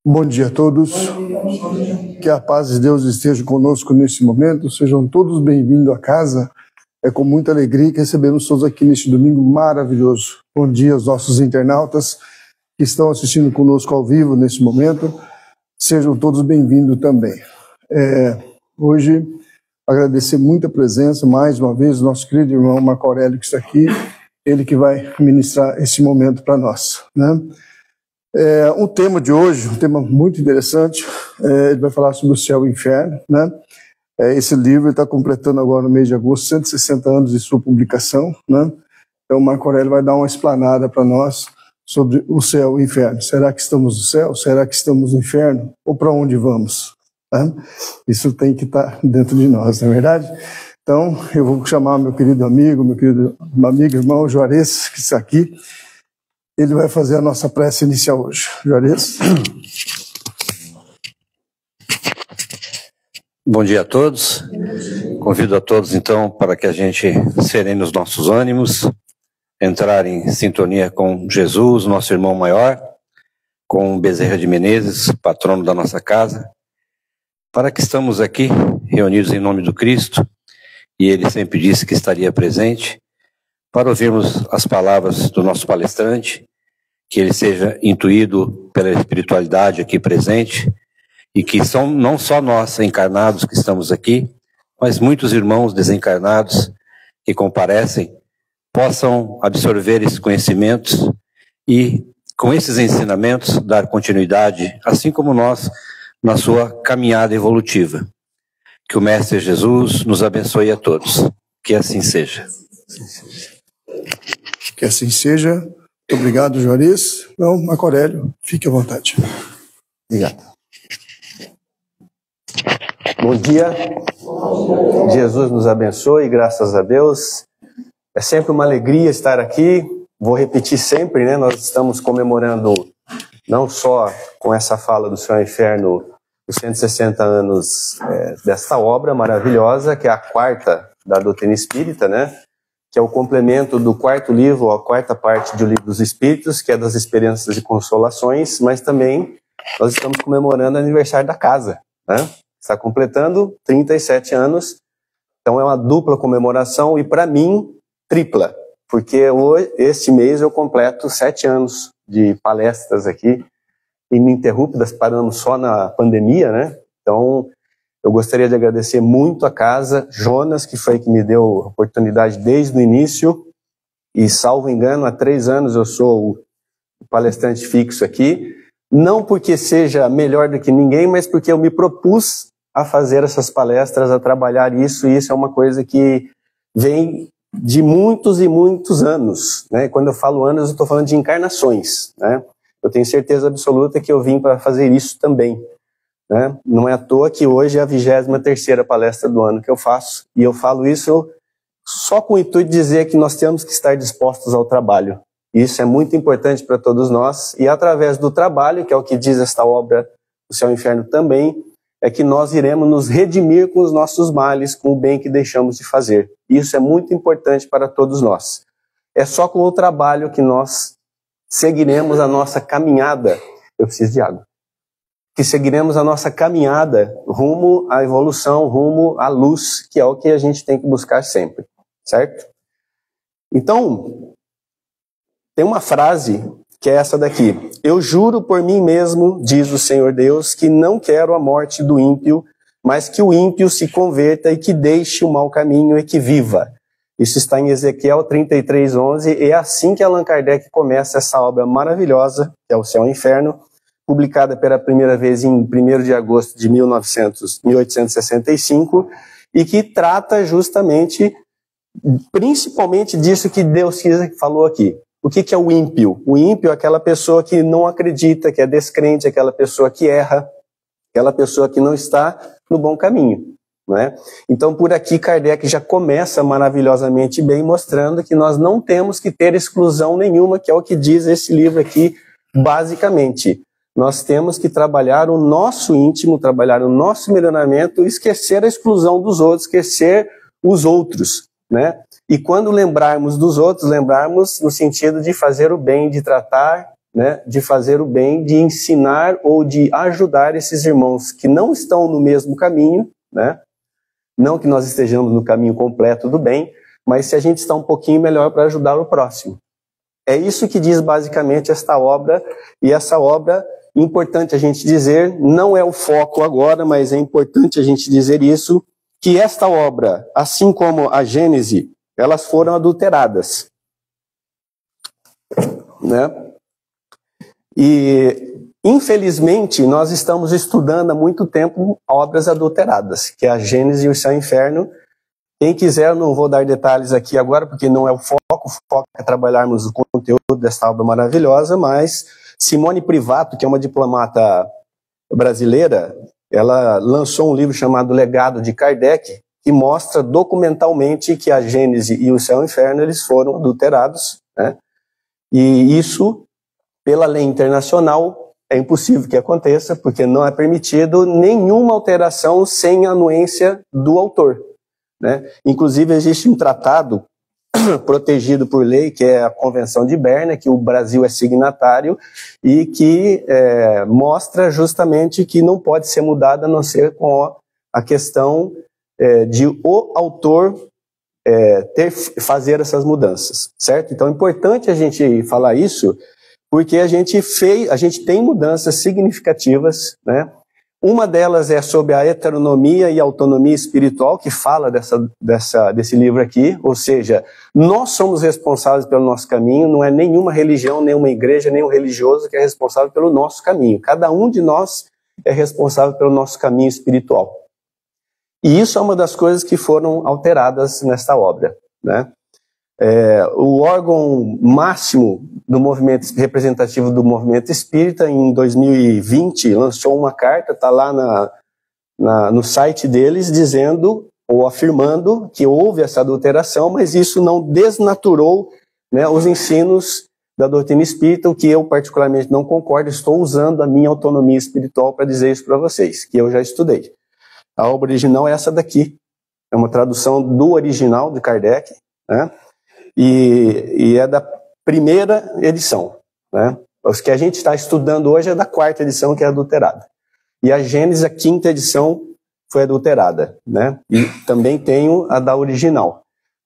Bom dia a todos, que a paz de Deus esteja conosco neste momento, sejam todos bem-vindos a casa. É com muita alegria que recebemos todos aqui neste domingo maravilhoso. Bom dia aos nossos internautas que estão assistindo conosco ao vivo neste momento, sejam todos bem-vindos também. Hoje, agradecer muito a presença, mais uma vez, do nosso querido irmão Marco Aurélio que está aqui, ele que vai ministrar esse momento para nós, né? O tema de hoje, um tema muito interessante, ele vai falar sobre o céu e o inferno, né? Esse livro está completando agora no mês de agosto 160 anos de sua publicação, né? Então o Marco Aurélio vai dar uma explanada para nós sobre o céu e o inferno. Será que estamos no céu? Será que estamos no inferno? Ou para onde vamos? Né? Isso tem que estar dentro de nós, não é verdade? Então eu vou chamar meu querido amigo, irmão Juarez, que está aqui. Ele vai fazer a nossa prece inicial hoje. Juarez. Bom dia a todos. Convido a todos, então, para que a gente serene os nossos ânimos, entrar em sintonia com Jesus, nosso irmão maior, com Bezerra de Menezes, patrono da nossa casa, para que estamos aqui, reunidos em nome do Cristo, e ele sempre disse que estaria presente, para ouvirmos as palavras do nosso palestrante, que ele seja intuído pela espiritualidade aqui presente, e que são não só nós encarnados que estamos aqui, mas muitos irmãos desencarnados que comparecem, possam absorver esses conhecimentos e, com esses ensinamentos, dar continuidade, assim como nós, na sua caminhada evolutiva. Que o Mestre Jesus nos abençoe a todos. Que assim seja. Que assim seja. Muito obrigado, Juarez. Então, Marco Aurélio, fique à vontade. Obrigado. Bom dia. Jesus nos abençoe, graças a Deus. É sempre uma alegria estar aqui. Vou repetir sempre, né? Nós estamos comemorando, não só com essa fala do Céu e Inferno, os 160 anos desta obra maravilhosa, que é a quarta da doutrina espírita, né? Que é o complemento do quarto livro, a quarta parte do Livro dos Espíritos, que é das experiências e consolações, mas também nós estamos comemorando o aniversário da casa, né? Está completando 37 anos, então é uma dupla comemoração e, para mim, tripla, porque hoje, este mês eu completo 7 anos de palestras aqui, ininterruptas, paramos só na pandemia, né? Então, eu gostaria de agradecer muito a casa, Jonas, que foi que me deu a oportunidade desde o início, e salvo engano, há 3 anos eu sou o palestrante fixo aqui, não porque seja melhor do que ninguém, mas porque eu me propus a fazer essas palestras, a trabalhar isso, e isso é uma coisa que vem de muitos e muitos anos, né? Quando eu falo anos, eu estou falando de encarnações, né? Eu tenho certeza absoluta que eu vim para fazer isso também. Né? Não é à toa que hoje é a 23ª palestra do ano que eu faço, e eu falo isso só com o intuito de dizer que nós temos que estar dispostos ao trabalho. Isso é muito importante para todos nós, e através do trabalho, que é o que diz esta obra, O Céu e o Inferno também, é que nós iremos nos redimir com os nossos males, com o bem que deixamos de fazer. Isso é muito importante para todos nós. É só com o trabalho que nós seguiremos a nossa caminhada. Eu preciso de água. Que seguiremos a nossa caminhada rumo à evolução, rumo à luz, que é o que a gente tem que buscar sempre, certo? Então, tem uma frase que é essa daqui: eu juro por mim mesmo, diz o Senhor Deus, que não quero a morte do ímpio, mas que o ímpio se converta e que deixe o mau caminho e que viva. Isso está em Ezequiel 33:11, e é assim que Allan Kardec começa essa obra maravilhosa, que é o Céu e o Inferno, publicada pela primeira vez em 1º de agosto de 1865, e que trata justamente, principalmente disso que Deus falou aqui. O que é o ímpio? O ímpio é aquela pessoa que não acredita, que é descrente, aquela pessoa que erra, aquela pessoa que não está no bom caminho, né? Então, por aqui, Kardec já começa maravilhosamente bem, mostrando que nós não temos que ter exclusão nenhuma, que é o que diz esse livro aqui, basicamente. Nós temos que trabalhar o nosso íntimo, trabalhar o nosso melhoramento, esquecer a exclusão dos outros, esquecer os outros, né? E quando lembrarmos dos outros, lembrarmos no sentido de fazer o bem, de tratar né, de fazer o bem, de ensinar ou de ajudar esses irmãos que não estão no mesmo caminho, né? Não que nós estejamos no caminho completo do bem, mas se a gente está um pouquinho melhor para ajudar o próximo. É isso que diz basicamente esta obra, e essa obra, importante a gente dizer, não é o foco agora, mas é importante a gente dizer isso, que esta obra, assim como a Gênese, elas foram adulteradas, né? E, infelizmente, nós estamos estudando há muito tempo obras adulteradas, que é a Gênese e o Céu e o Inferno. Quem quiser, eu não vou dar detalhes aqui agora, porque não é o foco é trabalharmos o conteúdo dessa obra maravilhosa, mas Simone Privato, que é uma diplomata brasileira, ela lançou um livro chamado Legado de Kardec, que mostra documentalmente que a Gênese e o Céu e o Inferno eles foram adulterados, né? E isso, pela lei internacional, é impossível que aconteça, porque não é permitido nenhuma alteração sem a anuência do autor, né? Inclusive, existe um tratado protegido por lei, que é a Convenção de Berna, que o Brasil é signatário, e que mostra justamente que não pode ser mudada a não ser com a questão de o autor fazer essas mudanças, certo? Então é importante a gente falar isso, porque a gente tem mudanças significativas, né? Uma delas é sobre a heteronomia e autonomia espiritual, que fala desse livro aqui, ou seja, nós somos responsáveis pelo nosso caminho, não é nenhuma religião, nenhuma igreja, nenhum religioso que é responsável pelo nosso caminho. Cada um de nós é responsável pelo nosso caminho espiritual. E isso é uma das coisas que foram alteradas nesta obra, né? O órgão máximo do movimento representativo do movimento espírita, em 2020, lançou uma carta, está lá no site deles, dizendo ou afirmando que houve essa adulteração, mas isso não desnaturou, né, os ensinos da doutrina espírita, o que eu particularmente não concordo. Estou usando a minha autonomia espiritual para dizer isso para vocês, que eu já estudei. A obra original é essa daqui, é uma tradução do original de Kardec, né? E é da primeira edição, né? Os que a gente está estudando hoje é da quarta edição, que é adulterada. E a Gênesis, a quinta edição, foi adulterada, né? E também tenho a da original.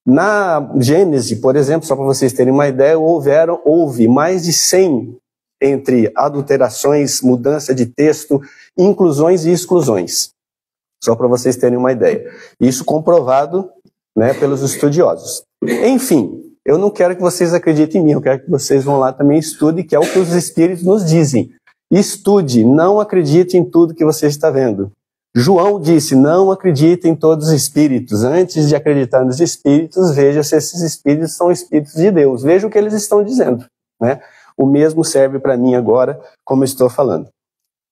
Na Gênesis, por exemplo, só para vocês terem uma ideia, houve mais de 100 entre adulterações, mudança de texto, inclusões e exclusões. Só para vocês terem uma ideia. Isso comprovado, né, pelos estudiosos. Enfim, eu não quero que vocês acreditem em mim, eu quero que vocês vão lá também e estudem, que é o que os espíritos nos dizem. Estude, não acredite em tudo que você está vendo. João disse, não acredite em todos os espíritos. Antes de acreditar nos espíritos, veja se esses espíritos são espíritos de Deus. Veja o que eles estão dizendo, né? O mesmo serve para mim agora, como eu estou falando.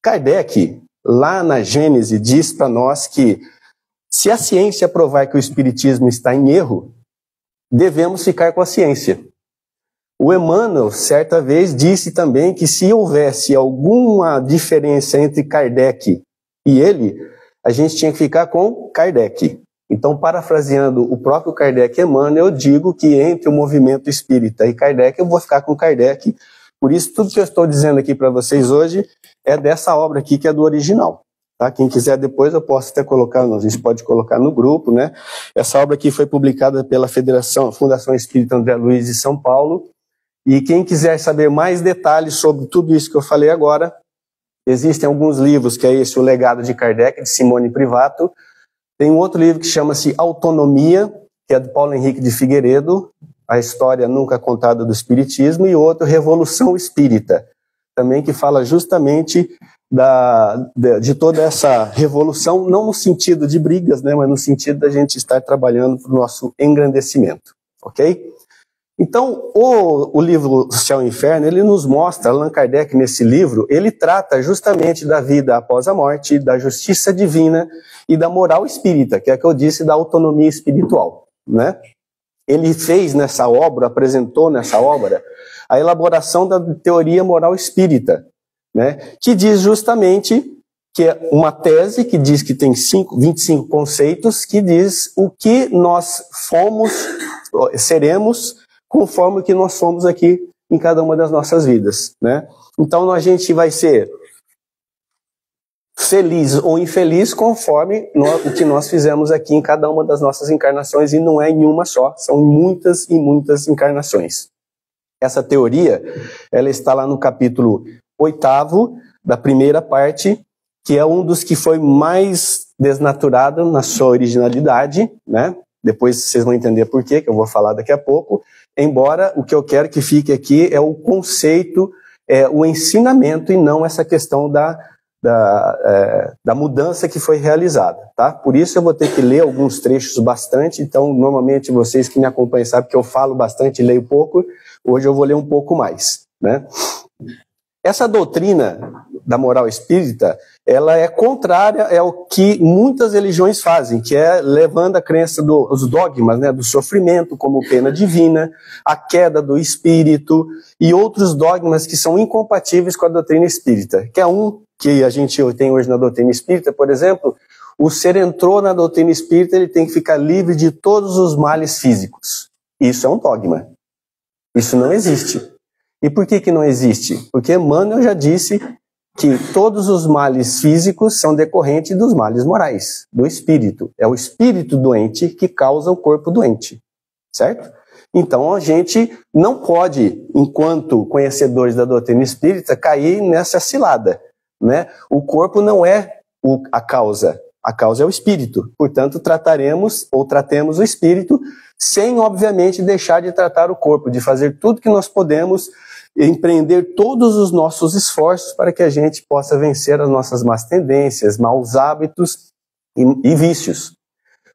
Kardec, lá na Gênese, diz para nós que se a ciência provar que o espiritismo está em erro, devemos ficar com a ciência. O Emmanuel, certa vez, disse também que se houvesse alguma diferença entre Kardec e ele, a gente tinha que ficar com Kardec. Então, parafraseando o próprio Kardec e Emmanuel, eu digo que entre o movimento espírita e Kardec, eu vou ficar com Kardec. Por isso, tudo que eu estou dizendo aqui para vocês hoje é dessa obra aqui, que é do original. Tá? Quem quiser depois, eu posso até colocar, a gente pode colocar no grupo, né? Essa obra aqui foi publicada pela Fundação Espírita André Luiz de São Paulo. E quem quiser saber mais detalhes sobre tudo isso que eu falei agora, existem alguns livros, que é esse, O Legado de Kardec, de Simone Privato. Tem um outro livro que chama-se Autonomia, que é do Paulo Henrique de Figueiredo, A História Nunca Contada do Espiritismo, e outro, Revolução Espírita, também, que fala justamente de toda essa revolução, não no sentido de brigas, né, mas no sentido da gente estar trabalhando para o nosso engrandecimento, ok? Então, o livro Céu e Inferno, ele nos mostra, Allan Kardec, nesse livro, ele trata justamente da vida após a morte, da justiça divina e da moral espírita, que é a que eu disse, da autonomia espiritual, né? Ele fez nessa obra, apresentou nessa obra, a elaboração da teoria moral espírita, né? Que diz justamente que é uma tese que diz que tem 25 conceitos, que diz o que nós seremos conforme o que nós somos aqui em cada uma das nossas vidas, né? Então a gente vai ser feliz ou infeliz conforme o que nós fizemos aqui em cada uma das nossas encarnações, e não é em uma só, são em muitas e muitas encarnações. Essa teoria, ela está lá no capítulo 8º, da primeira parte, que é um dos que foi mais desnaturado na sua originalidade, né? Depois vocês vão entender por quê, que eu vou falar daqui a pouco, embora o que eu quero que fique aqui é o conceito, o ensinamento, e não essa questão da mudança que foi realizada, tá? Por isso eu vou ter que ler alguns trechos bastante, então normalmente vocês que me acompanham sabem que eu falo bastante e leio pouco, hoje eu vou ler um pouco mais, né? Essa doutrina da moral espírita, ela é contrária ao que muitas religiões fazem, que é levando a crença dos dogmas, né, do sofrimento como pena divina, a queda do espírito e outros dogmas que são incompatíveis com a doutrina espírita, que é um que a gente tem hoje na doutrina espírita, por exemplo, o ser entrou na doutrina espírita, ele tem que ficar livre de todos os males físicos. Isso é um dogma. Isso não existe. E por que não existe? Porque Emmanuel já disse que todos os males físicos são decorrentes dos males morais, do espírito. É o espírito doente que causa o corpo doente, certo? Então a gente não pode, enquanto conhecedores da doutrina espírita, cair nessa cilada, né? O corpo não é a causa é o espírito. Portanto, tratemos o espírito sem, obviamente, deixar de tratar o corpo, de fazer tudo que nós podemos, empreender todos os nossos esforços para que a gente possa vencer as nossas más tendências, maus hábitos e vícios.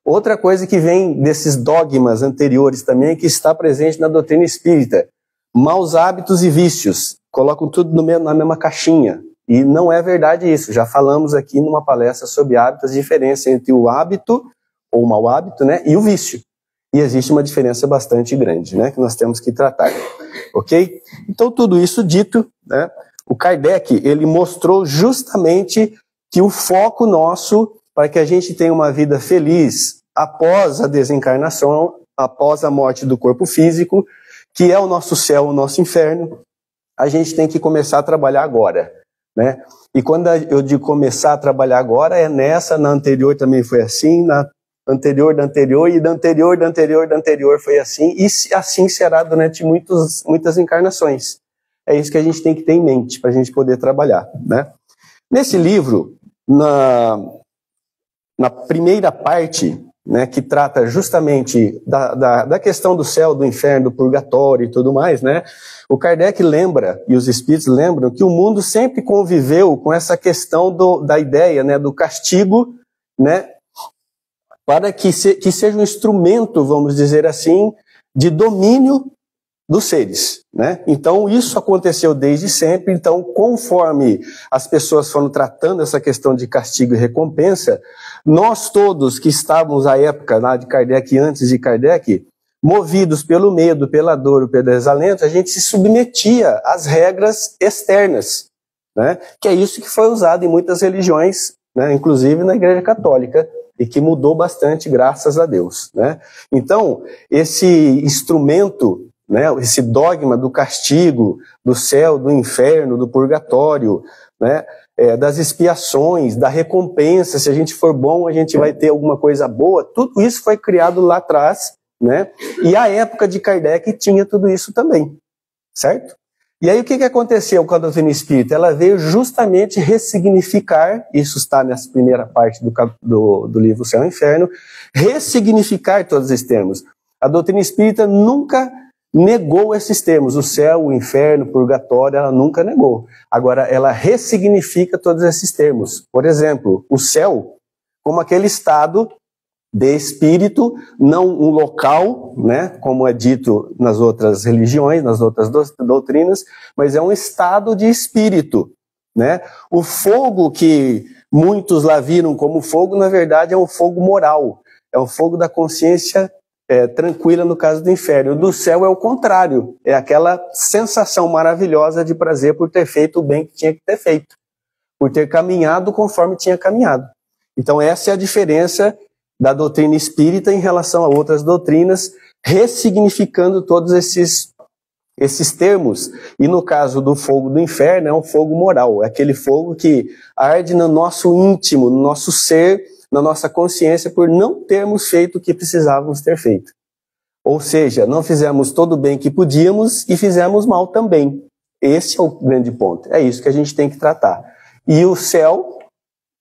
Outra coisa que vem desses dogmas anteriores também, que está presente na doutrina espírita, maus hábitos e vícios, colocam tudo na mesma caixinha. E não é verdade isso. Já falamos aqui numa palestra sobre hábitos, a diferença entre o hábito, ou o mau hábito, né, e o vício. E existe uma diferença bastante grande, né, que nós temos que tratar. Ok? Então, tudo isso dito, né, o Kardec, ele mostrou justamente que o foco nosso para que a gente tenha uma vida feliz após a desencarnação, após a morte do corpo físico, que é o nosso céu, o nosso inferno, a gente tem que começar a trabalhar agora, né? E quando eu digo começar a trabalhar agora, é nessa, na anterior também foi assim, na anterior da anterior, e da anterior, da anterior, da anterior foi assim, e assim será durante muitas encarnações. É isso que a gente tem que ter em mente, para a gente poder trabalhar, né? Nesse livro, na primeira parte, né, que trata justamente da questão do céu, do inferno, do purgatório e tudo mais, né? O Kardec lembra, e os espíritos lembram, que o mundo sempre conviveu com essa questão da ideia, né, do castigo, né, para que seja um instrumento, vamos dizer assim, de domínio dos seres, né? Então isso aconteceu desde sempre. Então, conforme as pessoas foram tratando essa questão de castigo e recompensa, nós todos que estávamos à época lá de Kardec e antes de Kardec, movidos pelo medo, pela dor, pelo desalento, a gente se submetia às regras externas, né? Que é isso que foi usado em muitas religiões, né? Inclusive na Igreja Católica, e que mudou bastante, graças a Deus, né? Então, esse instrumento, né, esse dogma do castigo, do céu, do inferno, do purgatório, né, das expiações, da recompensa, se a gente for bom, a gente vai ter alguma coisa boa, tudo isso foi criado lá atrás, né? E a época de Kardec tinha tudo isso também, certo? E aí o que aconteceu com a doutrina espírita? Ela veio justamente ressignificar, isso está nessa primeira parte do livro Céu e Inferno, ressignificar todos esses termos. A doutrina espírita nunca negou esses termos, o céu, o inferno, o purgatório, ela nunca negou. Agora, ela ressignifica todos esses termos. Por exemplo, o céu como aquele estado de espírito, não um local, né, como é dito nas outras religiões, nas outras doutrinas, mas é um estado de espírito, né? O fogo que muitos lá viram como fogo, na verdade é um fogo moral, é o fogo da consciência tranquila no caso do inferno. O do céu é o contrário, é aquela sensação maravilhosa de prazer por ter feito o bem que tinha que ter feito, por ter caminhado conforme tinha caminhado. Então essa é a diferença da doutrina espírita em relação a outras doutrinas, ressignificando todos esses esses termos. E no caso do fogo do inferno, é um fogo moral. É aquele fogo que arde no nosso íntimo, no nosso ser, na nossa consciência, por não termos feito o que precisávamos ter feito. Ou seja, não fizemos todo o bem que podíamos e fizemos mal também. Esse é o grande ponto. É isso que a gente tem que tratar. E o céu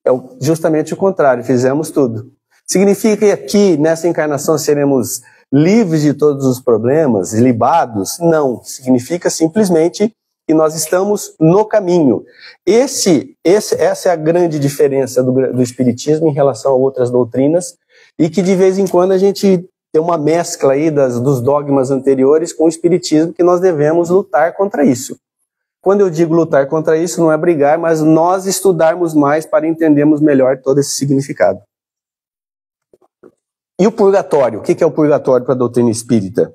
é justamente o contrário. Fizemos tudo. Significa que aqui, nessa encarnação, seremos livres de todos os problemas, libados? Não. Significa simplesmente que nós estamos no caminho. Essa é a grande diferença do Espiritismo em relação a outras doutrinas, e que de vez em quando a gente tem uma mescla aí dos dogmas anteriores com o Espiritismo, que nós devemos lutar contra isso. Quando eu digo lutar contra isso, não é brigar, mas nós estudarmos mais para entendermos melhor todo esse significado. E o purgatório? O que é o purgatório para a doutrina espírita?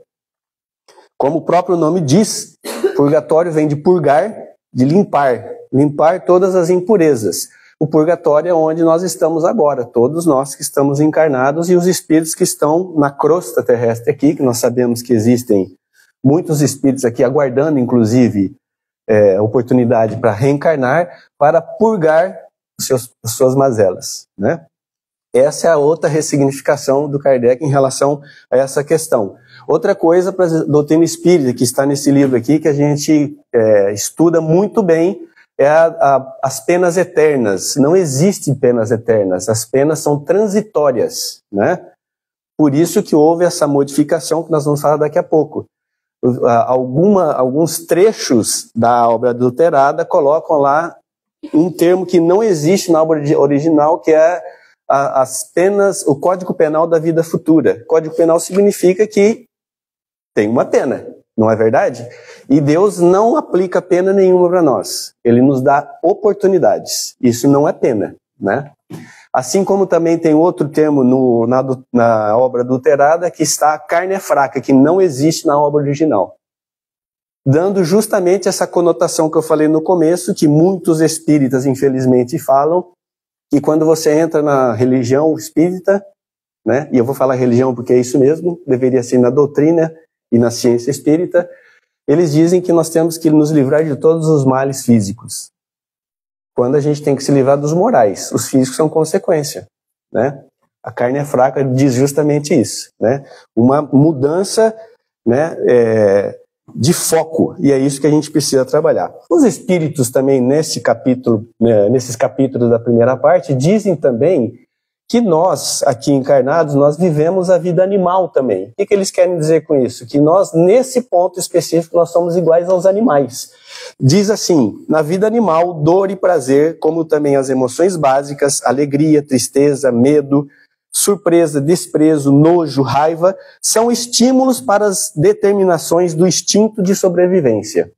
Como o próprio nome diz, purgatório vem de purgar, de limpar todas as impurezas. O purgatório é onde nós estamos agora, todos nós que estamos encarnados e os espíritos que estão na crosta terrestre aqui, que nós sabemos que existem muitos espíritos aqui aguardando, inclusive, oportunidade para reencarnar, para purgar as suas mazelas, né? Essa é a outra ressignificação do Kardec em relação a essa questão. Outra coisa para a doutrina espírita, que está nesse livro aqui, que a gente estuda muito bem, é as penas eternas. Não existem penas eternas, as penas são transitórias, né? Por isso que houve essa modificação que nós vamos falar daqui a pouco. Alguns trechos da obra adulterada colocam lá um termo que não existe na obra original, que é as penas, o Código Penal da vida futura. Código Penal significa que tem uma pena, não é verdade? E Deus não aplica pena nenhuma para nós. Ele nos dá oportunidades. Isso não é pena, né? Assim como também tem outro termo na obra adulterada, que está a carne é fraca, que não existe na obra original. Dando justamente essa conotação que eu falei no começo, que muitos espíritas, infelizmente, falam, que quando você entra na religião espírita, né, e eu vou falar religião porque é isso mesmo, deveria ser na doutrina e na ciência espírita, eles dizem que nós temos que nos livrar de todos os males físicos. Quando a gente tem que se livrar dos morais. Os físicos são consequência, né? A carne é fraca diz justamente isso, né? Uma mudança, né, de foco, e é isso que a gente precisa trabalhar. Os espíritos também, nesses capítulos da primeira parte, dizem também que nós, aqui encarnados, nós vivemos a vida animal também. O que eles querem dizer com isso? Que nós, nesse ponto específico, nós somos iguais aos animais. Diz assim, na vida animal, dor e prazer, como também as emoções básicas, alegria, tristeza, medo, surpresa, desprezo, nojo, raiva, são estímulos para as determinações do instinto de sobrevivência.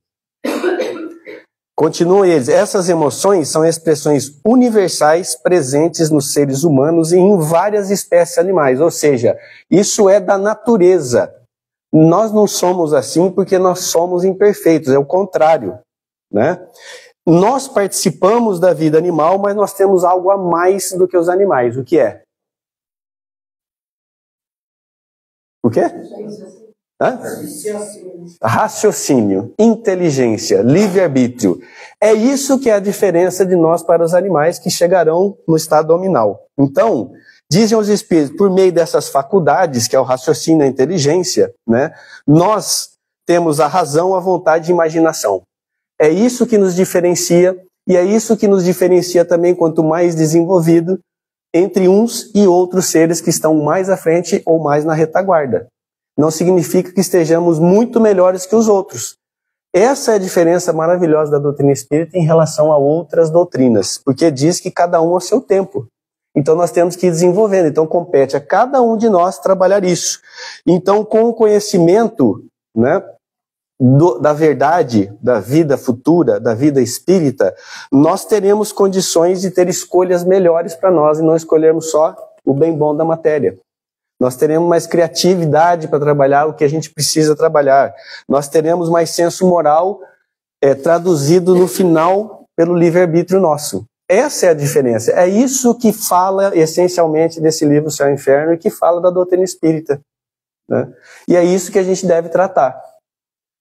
Continuam eles, essas emoções são expressões universais presentes nos seres humanos e em várias espécies animais, ou seja, isso é da natureza. Nós não somos assim porque nós somos imperfeitos, é o contrário, né? Nós participamos da vida animal, mas nós temos algo a mais do que os animais. O que é? O quê? Hã? Raciocínio, inteligência, livre-arbítrio. É isso que é a diferença de nós para os animais que chegarão no estado nominal. Então, dizem os espíritos, por meio dessas faculdades, que é o raciocínio e a inteligência, né, nós temos a razão, a vontade e a imaginação. É isso que nos diferencia, e é isso que nos diferencia também, quanto mais desenvolvido, entre uns e outros seres que estão mais à frente ou mais na retaguarda. Não significa que estejamos muito melhores que os outros. Essa é a diferença maravilhosa da doutrina espírita em relação a outras doutrinas, porque diz que cada um ao seu tempo. Então nós temos que ir desenvolvendo, então compete a cada um de nós trabalhar isso. Então com o conhecimento, né, da verdade, da vida futura, da vida espírita, nós teremos condições de ter escolhas melhores para nós e não escolhermos só o bem bom da matéria. Nós teremos mais criatividade para trabalhar o que a gente precisa trabalhar. Nós teremos mais senso moral traduzido no final pelo livre-arbítrio nosso. Essa é a diferença. É isso que fala essencialmente desse livro Céu e Inferno e que fala da doutrina espírita, né? E é isso que a gente deve tratar.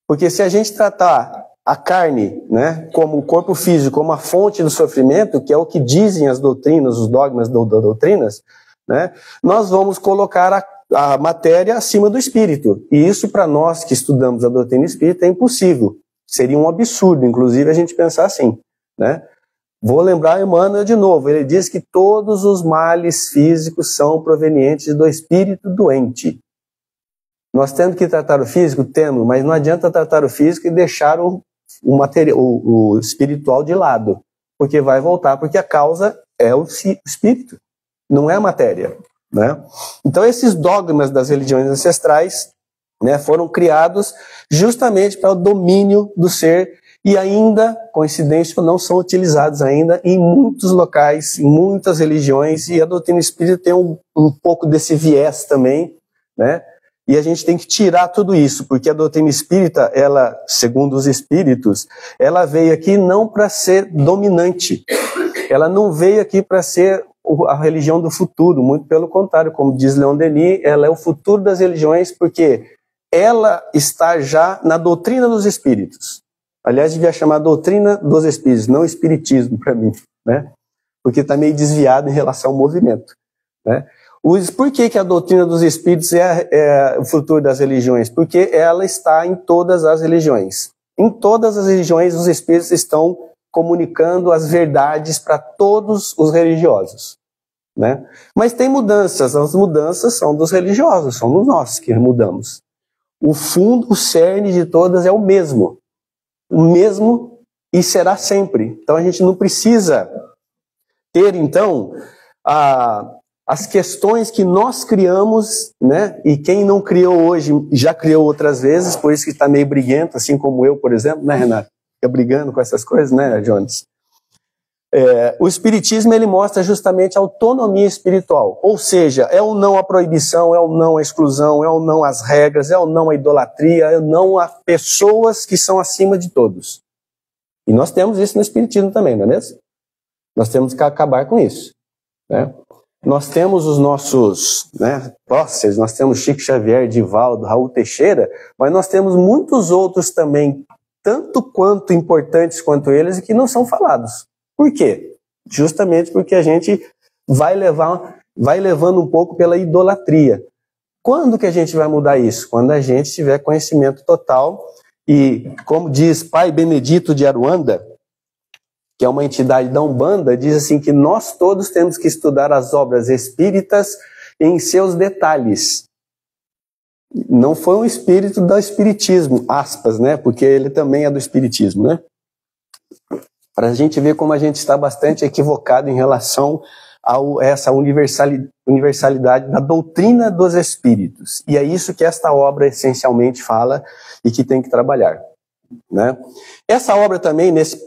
Porque se a gente tratar a carne, né, como o corpo físico, como a fonte do sofrimento, que é o que dizem as doutrinas, os dogmas das doutrinas, né, nós vamos colocar a matéria acima do espírito. E isso, para nós que estudamos a doutrina espírita, é impossível. Seria um absurdo, inclusive, a gente pensar assim, né? Vou lembrar Emmanuel de novo, ele diz que todos os males físicos são provenientes do espírito doente. Nós temos que tratar o físico? Temos, mas não adianta tratar o físico e deixar o espiritual de lado, porque vai voltar, porque a causa é o espírito, não é a matéria, né? Então esses dogmas das religiões ancestrais, né, foram criados justamente para o domínio do ser e ainda, coincidência ou não, são utilizados ainda em muitos locais, em muitas religiões, e a doutrina espírita tem um pouco desse viés também, né? E a gente tem que tirar tudo isso, porque a doutrina espírita, ela, segundo os espíritos, ela veio aqui não para ser dominante. Ela não veio aqui para ser a religião do futuro, muito pelo contrário, como diz Leon Denis, ela é o futuro das religiões, porque ela está já na doutrina dos espíritos. Aliás, devia chamar doutrina dos espíritos, não espiritismo para mim, né? Porque está meio desviado em relação ao movimento, né? Por que a doutrina dos espíritos é o futuro das religiões? Porque ela está em todas as religiões. Em todas as religiões, os espíritos estão comunicando as verdades para todos os religiosos, né? Mas tem mudanças, as mudanças são dos religiosos, somos nós que mudamos. O fundo, o cerne de todas é o mesmo e será sempre. Então a gente não precisa ter, então, as questões que nós criamos, né? E quem não criou hoje já criou outras vezes, por isso que está meio briguento, assim como eu, por exemplo, né, Renato? Fica brigando com essas coisas, né, Jones? O espiritismo, ele mostra justamente a autonomia espiritual, ou seja, é ou não a proibição, é ou não a exclusão, é ou não as regras, é ou não a idolatria, é ou não a pessoas que são acima de todos. E nós temos isso no espiritismo também, não é mesmo? Nós temos que acabar com isso, né? Nós temos os nossos, né, próceres, nós temos Chico Xavier, Divaldo, Raul Teixeira, mas nós temos muitos outros também, tanto quanto importantes quanto eles, e que não são falados. Por quê? Justamente porque a gente vai levando um pouco pela idolatria. Quando que a gente vai mudar isso? Quando a gente tiver conhecimento total e, como diz Pai Benedito de Aruanda, que é uma entidade da Umbanda, diz assim que nós todos temos que estudar as obras espíritas em seus detalhes. Não foi um espírito do espiritismo, aspas, né? Porque ele também é do espiritismo, né? Para a gente ver como a gente está bastante equivocado em relação a essa universalidade da doutrina dos espíritos. E é isso que esta obra essencialmente fala e que tem que trabalhar, né? Essa obra também, nessa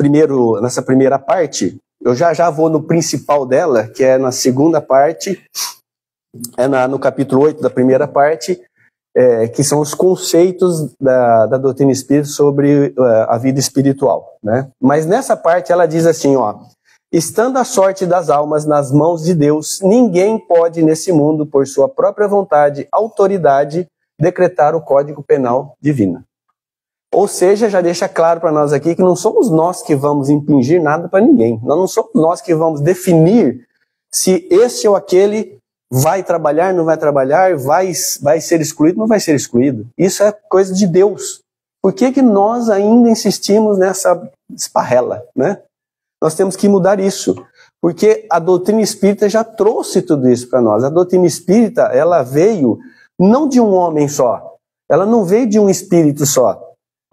primeira parte, eu já vou no principal dela, que é na segunda parte, no capítulo 8 da primeira parte, que são os conceitos da doutrina espírita sobre a vida espiritual, né? Mas nessa parte ela diz assim, ó: estando a sorte das almas nas mãos de Deus, ninguém pode nesse mundo, por sua própria vontade, autoridade, decretar o Código Penal divino. Ou seja, já deixa claro para nós aqui que não somos nós que vamos impingir nada para ninguém. Não somos nós que vamos definir se esse ou aquele vai trabalhar, não vai trabalhar, vai ser excluído, não vai ser excluído. Isso é coisa de Deus. Por que nós ainda insistimos nessa esparrela, né? Nós temos que mudar isso, porque a doutrina espírita já trouxe tudo isso para nós. A doutrina espírita, ela veio não de um homem só, ela não veio de um espírito só.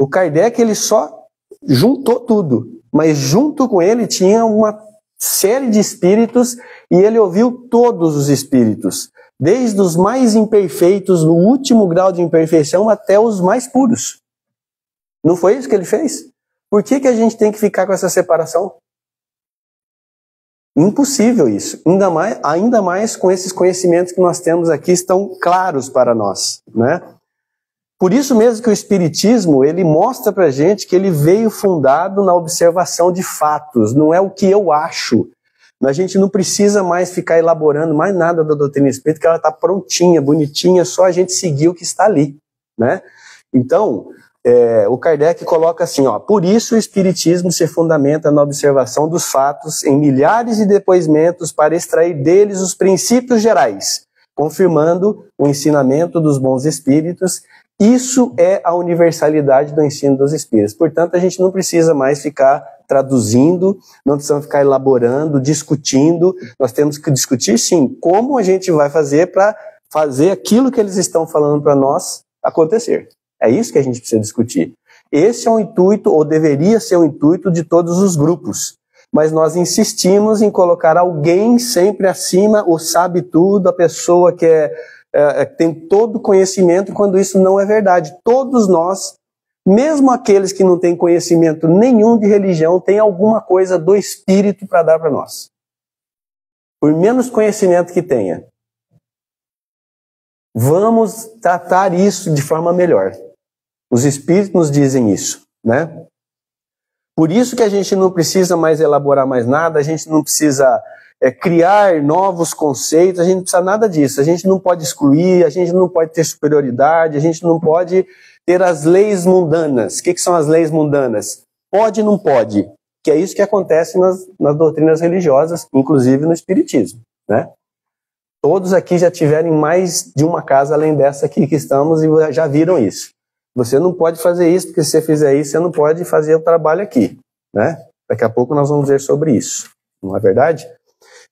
O Kardec, ele só juntou tudo, mas junto com ele tinha uma série de espíritos e ele ouviu todos os espíritos, desde os mais imperfeitos, no último grau de imperfeição, até os mais puros. Não foi isso que ele fez? Por que a gente tem que ficar com essa separação? Impossível isso. Ainda mais com esses conhecimentos que nós temos aqui, estão claros para nós, né? Por isso mesmo que o Espiritismo, ele mostra para a gente que ele veio fundado na observação de fatos, não é o que eu acho. A gente não precisa mais ficar elaborando mais nada da doutrina espírita, que ela está prontinha, bonitinha, só a gente seguir o que está ali, né? Então, o Kardec coloca assim, ó, por isso o Espiritismo se fundamenta na observação dos fatos em milhares de depoimentos para extrair deles os princípios gerais, confirmando o ensinamento dos bons espíritos. Isso é a universalidade do ensino dos espíritos. Portanto, a gente não precisa mais ficar traduzindo, não precisamos ficar elaborando, discutindo. Nós temos que discutir, sim, como a gente vai fazer para fazer aquilo que eles estão falando para nós acontecer. É isso que a gente precisa discutir. Esse é o intuito, ou deveria ser o intuito de todos os grupos. Mas nós insistimos em colocar alguém sempre acima, o sabe tudo, a pessoa que tem todo o conhecimento, quando isso não é verdade. Todos nós, mesmo aqueles que não têm conhecimento nenhum de religião, têm alguma coisa do Espírito para dar para nós. Por menos conhecimento que tenha. Vamos tratar isso de forma melhor. Os Espíritos nos dizem isso, né? Por isso que a gente não precisa mais elaborar mais nada, a gente não precisa criar novos conceitos, a gente não precisa nada disso. A gente não pode excluir, a gente não pode ter superioridade, a gente não pode ter as leis mundanas. O que são as leis mundanas? Pode e não pode. Que é isso que acontece nas doutrinas religiosas, inclusive no Espiritismo, né? Todos aqui já tiveram mais de uma casa além dessa aqui que estamos e já viram isso. Você não pode fazer isso, porque se você fizer isso, você não pode fazer o trabalho aqui, né? Daqui a pouco nós vamos ver sobre isso, não é verdade?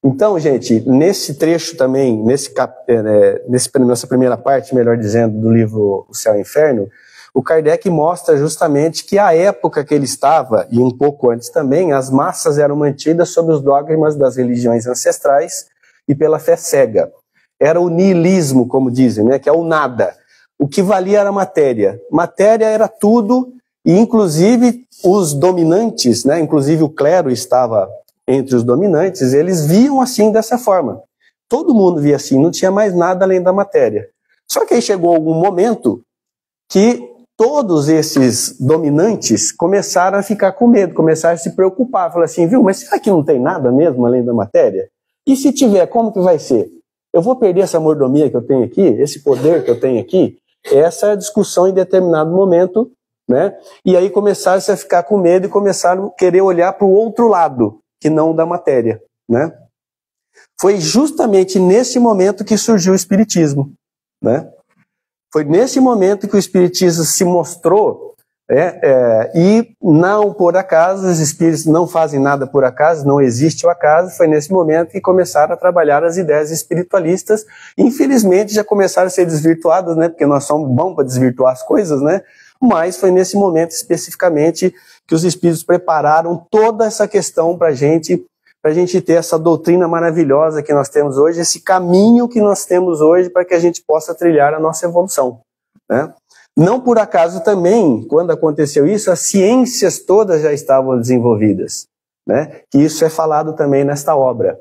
Então, gente, nesse trecho também, nessa primeira parte, melhor dizendo, do livro O Céu e o Inferno, o Kardec mostra justamente que a época que ele estava, e um pouco antes também, as massas eram mantidas sob os dogmas das religiões ancestrais e pela fé cega. Era o niilismo, como dizem, né? Que é o nada. O que valia era a matéria. Matéria era tudo, e inclusive os dominantes, né, inclusive o clero estava entre os dominantes, eles viam assim, dessa forma. Todo mundo via assim, não tinha mais nada além da matéria. Só que aí chegou algum momento que todos esses dominantes começaram a ficar com medo, começaram a se preocupar. Falaram assim, viu, mas será que não tem nada mesmo além da matéria? E se tiver, como que vai ser? Eu vou perder essa mordomia que eu tenho aqui, esse poder que eu tenho aqui? Essa é a discussão em determinado momento, né? E aí começaram a ficar com medo e começaram a querer olhar para o outro lado, que não da matéria, né? Foi justamente nesse momento que surgiu o Espiritismo, né? Foi nesse momento que o Espiritismo se mostrou, e não por acaso, os Espíritos não fazem nada por acaso, não existe o acaso. Foi nesse momento que começaram a trabalhar as ideias espiritualistas. Infelizmente já começaram a ser desvirtuadas, né? Porque nós somos bons para desvirtuar as coisas, né? Mas foi nesse momento especificamente que os Espíritos prepararam toda essa questão para a gente ter essa doutrina maravilhosa que nós temos hoje, esse caminho que nós temos hoje para que a gente possa trilhar a nossa evolução, né? Não por acaso também, quando aconteceu isso, as ciências todas já estavam desenvolvidas, né? Que isso é falado também nesta obra.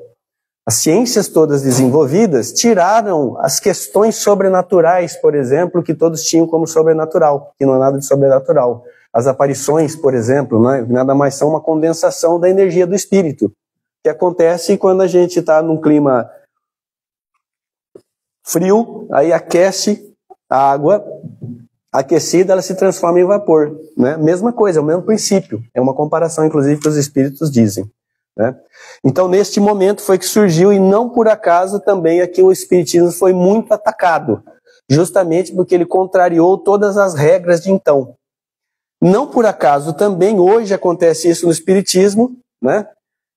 As ciências todas desenvolvidas tiraram as questões sobrenaturais, por exemplo, que todos tinham como sobrenatural, que não é nada de sobrenatural. As aparições, por exemplo, né? Nada mais são uma condensação da energia do espírito, que acontece quando a gente está num clima frio, aí aquece a água, aquecida ela se transforma em vapor, né? Mesma coisa, é o mesmo princípio. É uma comparação, inclusive, que os espíritos dizem, né? Então, neste momento foi que surgiu, e não por acaso também aqui o espiritismo foi muito atacado, justamente porque ele contrariou todas as regras de então. Não por acaso também hoje acontece isso no espiritismo, né?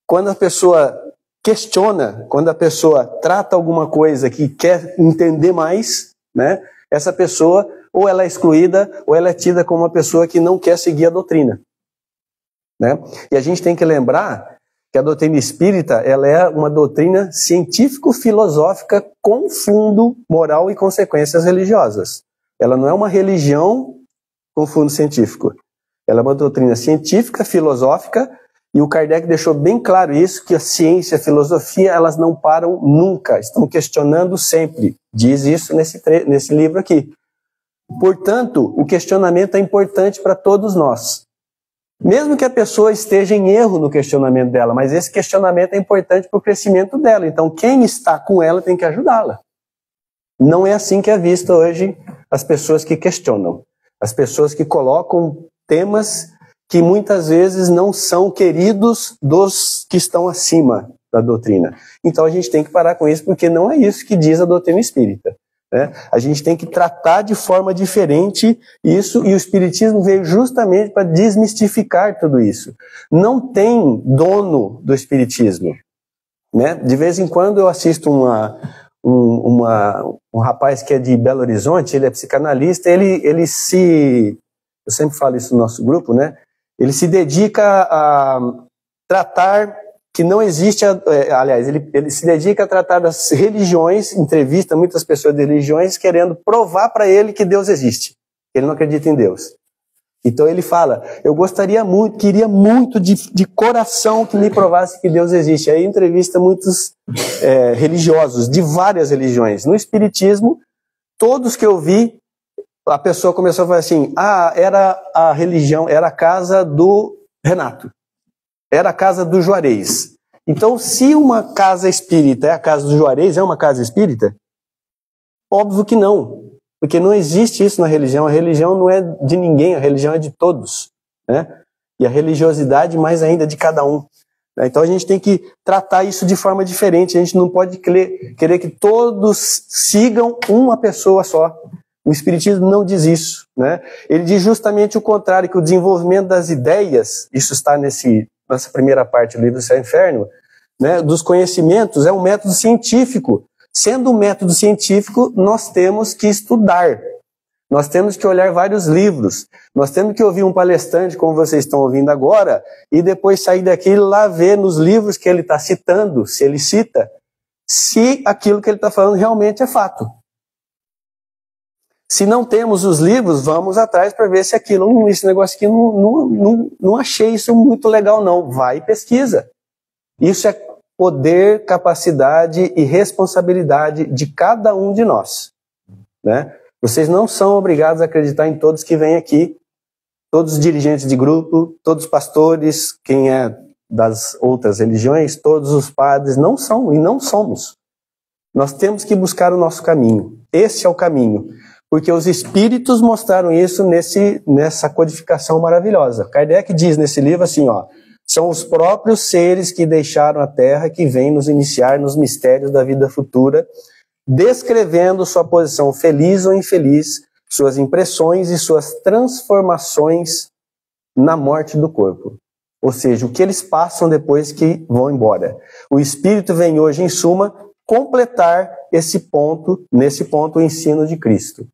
Quando a pessoa questiona, quando a pessoa trata alguma coisa que quer entender mais, né? Essa pessoa, ou ela é excluída, ou ela é tida como uma pessoa que não quer seguir a doutrina, né? E a gente tem que lembrar que a doutrina espírita, ela é uma doutrina científico-filosófica com fundo moral e consequências religiosas. Ela não é uma religião com fundo científico. Ela é uma doutrina científica, filosófica, e o Kardec deixou bem claro isso, que a ciência e a filosofia, elas não param nunca, estão questionando sempre. Diz isso nesse livro aqui. Portanto, o questionamento é importante para todos nós. Mesmo que a pessoa esteja em erro no questionamento dela, mas esse questionamento é importante para o crescimento dela. Então, quem está com ela tem que ajudá-la. Não é assim que é visto hoje as pessoas que questionam. As pessoas que colocam temas que muitas vezes não são queridos dos que estão acima da doutrina. Então a gente tem que parar com isso, porque não é isso que diz a doutrina espírita, né? A gente tem que tratar de forma diferente isso, e o Espiritismo veio justamente para desmistificar tudo isso. Não tem dono do Espiritismo, né? De vez em quando eu assisto um rapaz que é de Belo Horizonte, ele é psicanalista, eu sempre falo isso no nosso grupo, né? Ele se dedica a tratar que não existe, aliás, ele se dedica a tratar das religiões, entrevista muitas pessoas de religiões querendo provar para ele que Deus existe. Ele não acredita em Deus. Então ele fala, eu queria muito de coração que me provasse que Deus existe. Aí entrevista muitos religiosos, de várias religiões. No Espiritismo, todos que eu vi, a pessoa começou a falar assim, era a religião, era a casa do Renato, era a casa do Juarez. Então, se uma casa espírita é a casa do Juarez, é uma casa espírita? Óbvio que não, porque não existe isso na religião. A religião não é de ninguém, a religião é de todos, né? E a religiosidade mais ainda de cada um. Então a gente tem que tratar isso de forma diferente. A gente não pode querer que todos sigam uma pessoa só. O Espiritismo não diz isso, né? Ele diz justamente o contrário, que o desenvolvimento das ideias, isso está nessa primeira parte do livro Céu e Inferno, né, dos conhecimentos, é um método científico. Sendo um método científico, nós temos que estudar. Nós temos que olhar vários livros. Nós temos que ouvir um palestrante, como vocês estão ouvindo agora, e depois sair daqui e lá ver nos livros que ele está citando, se ele cita, se aquilo que ele está falando realmente é fato. Se não temos os livros, vamos atrás para ver se aquilo, esse negócio aqui, não achei isso muito legal não. Vai e pesquisa. Isso é poder, capacidade e responsabilidade de cada um de nós, né? Vocês não são obrigados a acreditar em todos que vêm aqui, todos os dirigentes de grupo, todos os pastores, quem é das outras religiões, todos os padres, não são e não somos. Nós temos que buscar o nosso caminho. Esse é o caminho. Porque os espíritos mostraram isso nessa codificação maravilhosa. Kardec diz nesse livro assim, ó, são os próprios seres que deixaram a Terra que vêm nos iniciar nos mistérios da vida futura, descrevendo sua posição feliz ou infeliz, suas impressões e suas transformações na morte do corpo. Ou seja, o que eles passam depois que vão embora. O Espírito vem hoje, em suma, completar nesse ponto, o ensino de Cristo.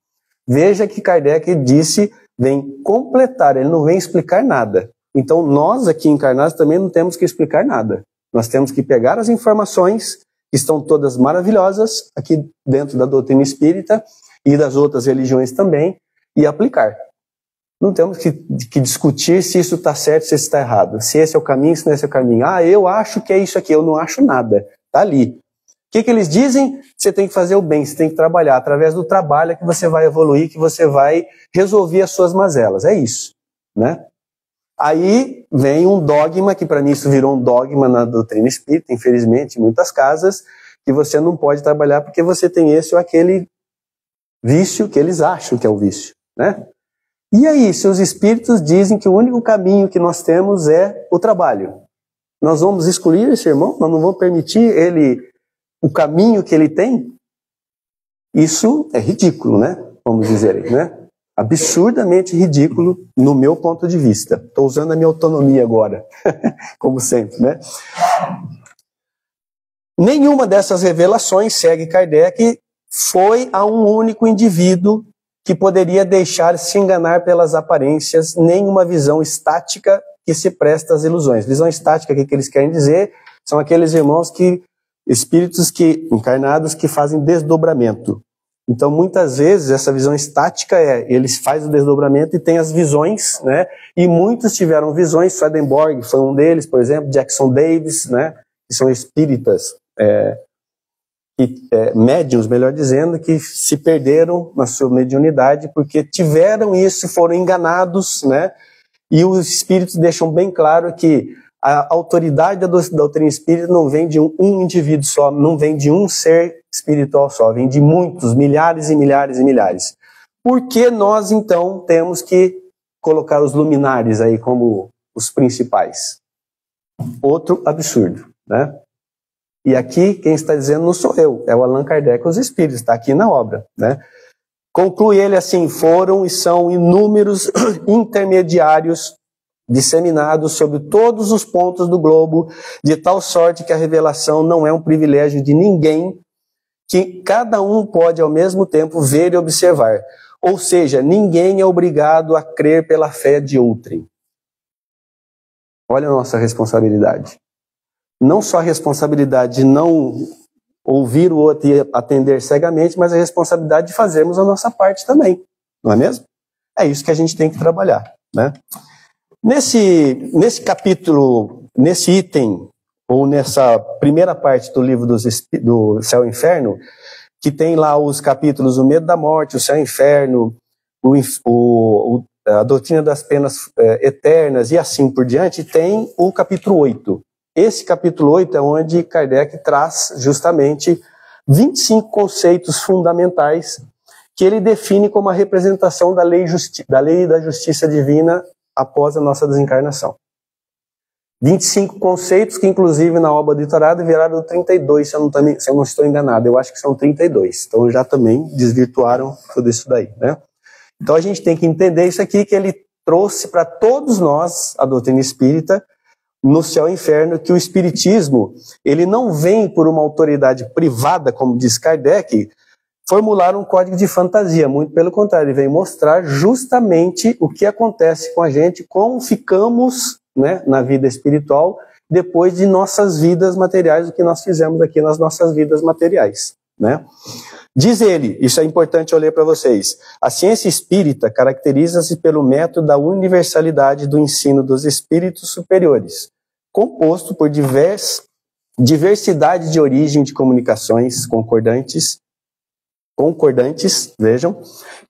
Veja que Kardec disse, vem completar, ele não vem explicar nada. Então nós aqui encarnados também não temos que explicar nada. Nós temos que pegar as informações, que estão todas maravilhosas, aqui dentro da doutrina espírita e das outras religiões também, e aplicar. Não temos que discutir se isso está certo, se isso está errado, se esse é o caminho, se não é esse é o caminho. Eu acho que é isso aqui, eu não acho nada. Está ali. O que eles dizem? Você tem que fazer o bem, você tem que trabalhar. Através do trabalho é que você vai evoluir, que você vai resolver as suas mazelas. É isso, né? Aí vem um dogma, que para mim isso virou um dogma na doutrina espírita, infelizmente, em muitas casas, que você não pode trabalhar porque você tem esse ou aquele vício que eles acham que é o vício, né? E aí, se os espíritos dizem que o único caminho que nós temos é o trabalho, nós vamos excluir esse irmão? Nós não vamos permitir ele o caminho que ele tem? Isso é ridículo, né? Vamos dizer aí, né? Absurdamente ridículo no meu ponto de vista. Estou usando a minha autonomia agora, como sempre, né? Nenhuma dessas revelações, segue Kardec, foi a um único indivíduo que poderia deixar se enganar pelas aparências, nenhuma visão estática que se presta às ilusões. Visão estática, o que eles querem dizer? São aqueles irmãos espíritos encarnados que fazem desdobramento. Então, muitas vezes, essa visão estática eles fazem o desdobramento e têm as visões, né? E muitos tiveram visões, Swedenborg foi um deles, por exemplo, Jackson Davis, né? Que são espíritas, médiuns, melhor dizendo, que se perderam na sua mediunidade porque tiveram isso, foram enganados, né? E os espíritos deixam bem claro que a autoridade da doutrina espírita não vem de um indivíduo só, não vem de um ser espiritual só, vem de muitos, milhares e milhares e milhares. por que nós então temos que colocar os luminares aí como os principais? Outro absurdo, né? E aqui quem está dizendo não sou eu, é o Allan Kardec, os Espíritos, está aqui na obra, né? Conclui ele assim: foram e são inúmeros intermediários disseminados sobre todos os pontos do globo, de tal sorte que a revelação não é um privilégio de ninguém, que cada um pode ao mesmo tempo ver e observar. Ou seja, ninguém é obrigado a crer pela fé de outrem. Olha a nossa responsabilidade. Não só a responsabilidade de não ouvir o outro e atender cegamente, mas a responsabilidade de fazermos a nossa parte também. Não é mesmo? É isso que a gente tem que trabalhar, né? Nesse capítulo, nesse item, ou nessa primeira parte do livro do Céu e Inferno, que tem lá os capítulos O Medo da Morte, O Céu e Inferno, a Doutrina das Penas Eternas e assim por diante, tem o capítulo 8. Esse capítulo 8 é onde Kardec traz justamente 25 conceitos fundamentais que ele define como a representação da lei da justiça divina após a nossa desencarnação. 25 conceitos que, inclusive, na obra do Itorado viraram 32, se eu não estou enganado. Eu acho que são 32. Então, já também desvirtuaram tudo isso daí, né? Então, a gente tem que entender isso aqui, que ele trouxe para todos nós, a doutrina espírita, no Céu e Inferno, que o espiritismo, ele não vem por uma autoridade privada, como diz Kardec, formular um código de fantasia. Muito pelo contrário, ele vem mostrar justamente o que acontece com a gente, como ficamos, né, na vida espiritual, depois de nossas vidas materiais, o que nós fizemos aqui nas nossas vidas materiais, né? Diz ele, isso é importante eu ler para vocês: a ciência espírita caracteriza-se pelo método da universalidade do ensino dos espíritos superiores, composto por diversidade de origem de comunicações concordantes, vejam,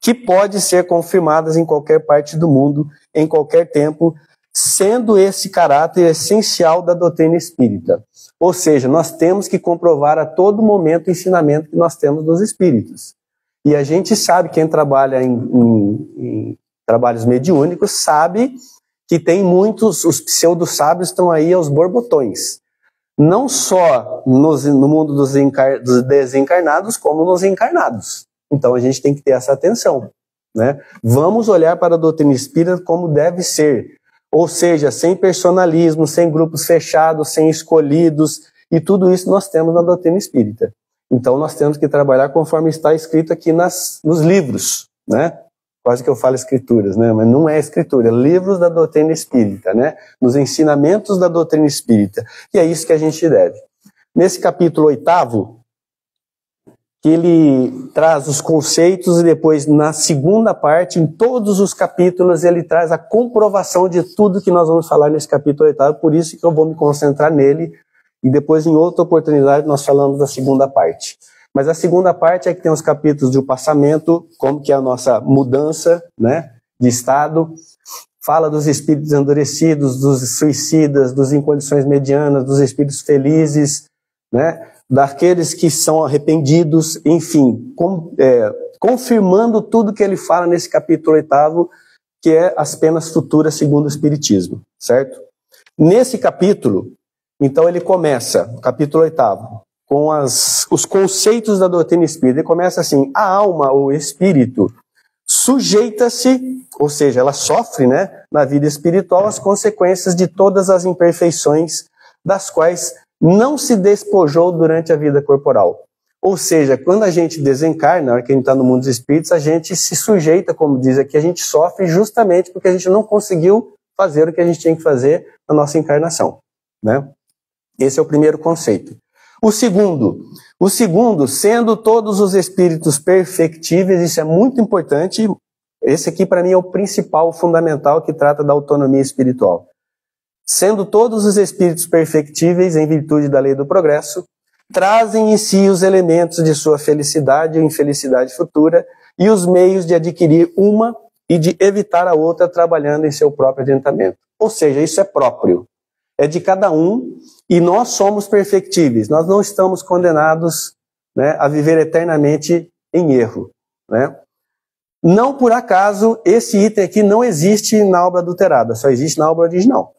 que pode ser confirmadas em qualquer parte do mundo, em qualquer tempo, sendo esse caráter essencial da doutrina espírita. Ou seja, nós temos que comprovar a todo momento o ensinamento que nós temos dos espíritos. E a gente sabe, quem trabalha em trabalhos mediúnicos, sabe que tem muitos, os pseudo-sábios estão aí aos borbotões. Não só no mundo dos desencarnados, como nos encarnados. Então a gente tem que ter essa atenção, né? Vamos olhar para a doutrina espírita como deve ser. Ou seja, sem personalismo, sem grupos fechados, sem escolhidos, e tudo isso nós temos na doutrina espírita. Então nós temos que trabalhar conforme está escrito aqui nos livros, né? Quase que eu falo escrituras, né? Mas não é escritura, é livros da doutrina espírita, né? Nos ensinamentos da doutrina espírita. E é isso que a gente deve. Nesse capítulo 8º, que ele traz os conceitos, e depois, na segunda parte, em todos os capítulos, ele traz a comprovação de tudo que nós vamos falar nesse capítulo 8º, por isso que eu vou me concentrar nele, e depois, em outra oportunidade, nós falamos da segunda parte. Mas a segunda parte é que tem os capítulos do passamento, como que é a nossa mudança, né, de estado, fala dos espíritos endurecidos, dos suicidas, dos em condições medianas, dos espíritos felizes, né, daqueles que são arrependidos, enfim, confirmando tudo que ele fala nesse capítulo 8º, que é as penas futuras segundo o Espiritismo, certo? Nesse capítulo, então ele começa, o capítulo 8º, com os conceitos da doutrina espírita. Ele começa assim: a alma, ou espírito, sujeita-se, ou seja, ela sofre, né, na vida espiritual as consequências de todas as imperfeições das quais não se despojou durante a vida corporal. Ou seja, quando a gente desencarna, na hora que a gente está no mundo dos espíritos, a gente se sujeita, como diz aqui, a gente sofre justamente porque a gente não conseguiu fazer o que a gente tinha que fazer na nossa encarnação, né? Esse é o primeiro conceito. O segundo, sendo todos os espíritos perfectíveis, isso é muito importante, esse aqui para mim é o principal, o fundamental, que trata da autonomia espiritual. Sendo todos os espíritos perfectíveis em virtude da lei do progresso, trazem em si os elementos de sua felicidade ou infelicidade futura e os meios de adquirir uma e de evitar a outra trabalhando em seu próprio adiantamento. Ou seja, isso é próprio, é de cada um, e nós somos perfectíveis, nós não estamos condenados, né, a viver eternamente em erro, né? Não por acaso, esse item aqui não existe na obra adulterada, só existe na obra original.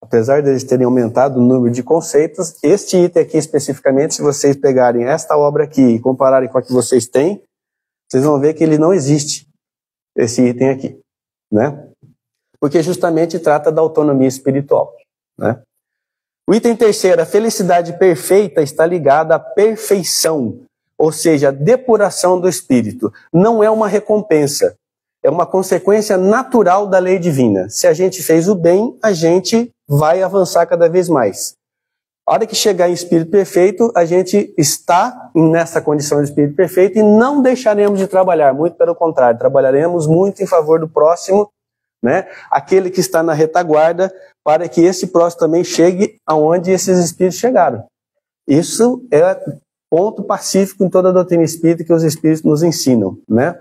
Apesar de eles terem aumentado o número de conceitos, este item aqui especificamente, se vocês pegarem esta obra aqui e compararem com a que vocês têm, vocês vão ver que ele não existe, esse item aqui, né? Porque justamente trata da autonomia espiritual, né? O item terceiro, a felicidade perfeita está ligada à perfeição, ou seja, a depuração do espírito. Não é uma recompensa, é uma consequência natural da lei divina. Se a gente fez o bem, a gente vai avançar cada vez mais. A hora que chegar em espírito perfeito, a gente está nessa condição de espírito perfeito e não deixaremos de trabalhar, muito pelo contrário, trabalharemos muito em favor do próximo, né? Aquele que está na retaguarda, para que esse próximo também chegue aonde esses espíritos chegaram. Isso é ponto pacífico em toda a doutrina espírita que os espíritos nos ensinam, né?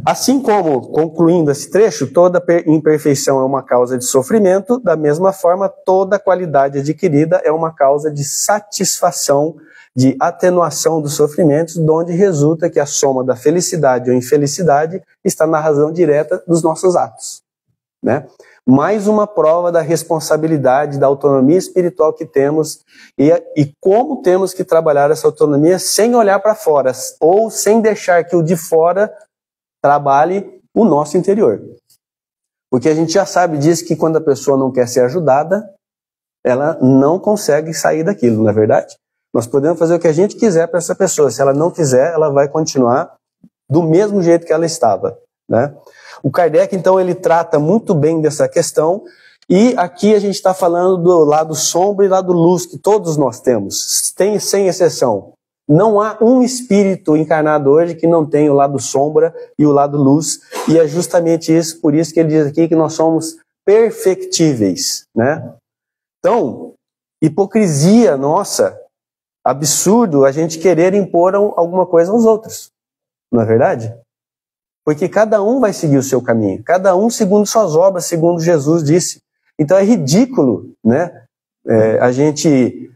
Assim como, concluindo esse trecho, toda imperfeição é uma causa de sofrimento, da mesma forma, toda qualidade adquirida é uma causa de satisfação, de atenuação dos sofrimentos, de onde resulta que a soma da felicidade ou infelicidade está na razão direta dos nossos atos, né? Mais uma prova da responsabilidade, da autonomia espiritual que temos e como temos que trabalhar essa autonomia sem olhar para fora, ou sem deixar que o de fora trabalhe o nosso interior. Porque a gente já sabe disso, que quando a pessoa não quer ser ajudada, ela não consegue sair daquilo, não é verdade? Nós podemos fazer o que a gente quiser para essa pessoa. Se ela não quiser, ela vai continuar do mesmo jeito que ela estava, né? O Kardec, então, ele trata muito bem dessa questão, e aqui a gente está falando do lado sombra e lado luz, que todos nós temos, sem exceção. Não há um espírito encarnado hoje que não tenha o lado sombra e o lado luz, e é justamente isso, por isso que ele diz aqui que nós somos perfectíveis, né? Então, hipocrisia nossa, absurdo a gente querer impor alguma coisa aos outros, não é verdade? Porque cada um vai seguir o seu caminho, cada um segundo suas obras, segundo Jesus disse. Então é ridículo, né? A gente,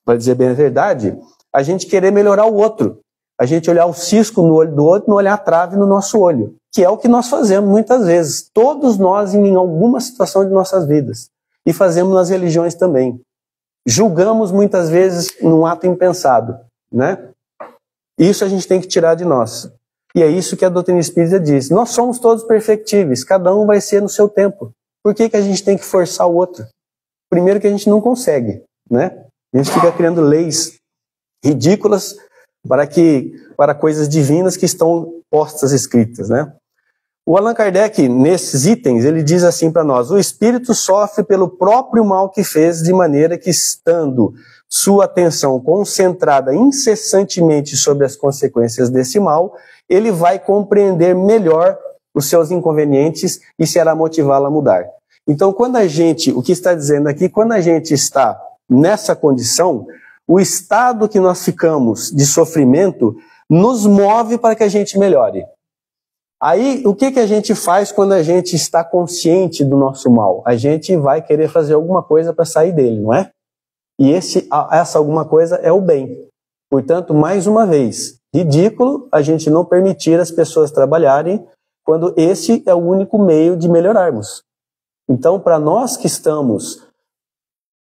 para dizer bem a verdade, a gente querer melhorar o outro, a gente olhar o cisco no olho do outro, não olhar a trave no nosso olho, que é o que nós fazemos muitas vezes, todos nós em alguma situação de nossas vidas, e fazemos nas religiões também. Julgamos muitas vezes num ato impensado, né? Isso a gente tem que tirar de nós. E é isso que a doutrina espírita diz. Nós somos todos perfectíveis, cada um vai ser no seu tempo. Por que a gente tem que forçar o outro? Primeiro que a gente não consegue, né? A gente fica criando leis ridículas para coisas divinas que estão postas escritas, né? O Allan Kardec, nesses itens, ele diz assim para nós: o espírito sofre pelo próprio mal que fez, de maneira que, estando sua atenção concentrada incessantemente sobre as consequências desse mal, ele vai compreender melhor os seus inconvenientes e será motivá-lo a mudar. Então, o que está dizendo aqui, quando a gente está nessa condição, o estado que nós ficamos de sofrimento nos move para que a gente melhore. Aí, o que a gente faz quando a gente está consciente do nosso mal? A gente vai querer fazer alguma coisa para sair dele, não é? E essa alguma coisa é o bem. Portanto, mais uma vez, ridículo a gente não permitir as pessoas trabalharem quando esse é o único meio de melhorarmos. Então, para nós que estamos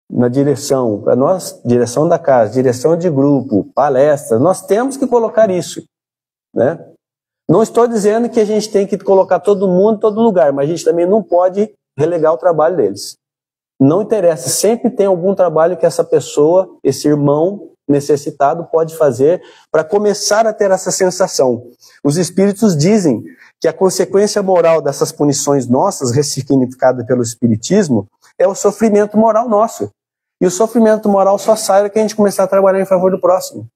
na direção, para nós, direção da casa, direção de grupo, palestra, nós temos que colocar isso, né? Não estou dizendo que a gente tem que colocar todo mundo em todo lugar, mas a gente também não pode relegar o trabalho deles. Não interessa, sempre tem algum trabalho que essa pessoa, esse irmão necessitado pode fazer para começar a ter essa sensação. Os espíritos dizem que a consequência moral dessas punições nossas, ressignificada pelo espiritismo, é o sofrimento moral nosso. E o sofrimento moral só sai que a gente começar a trabalhar em favor do próximo.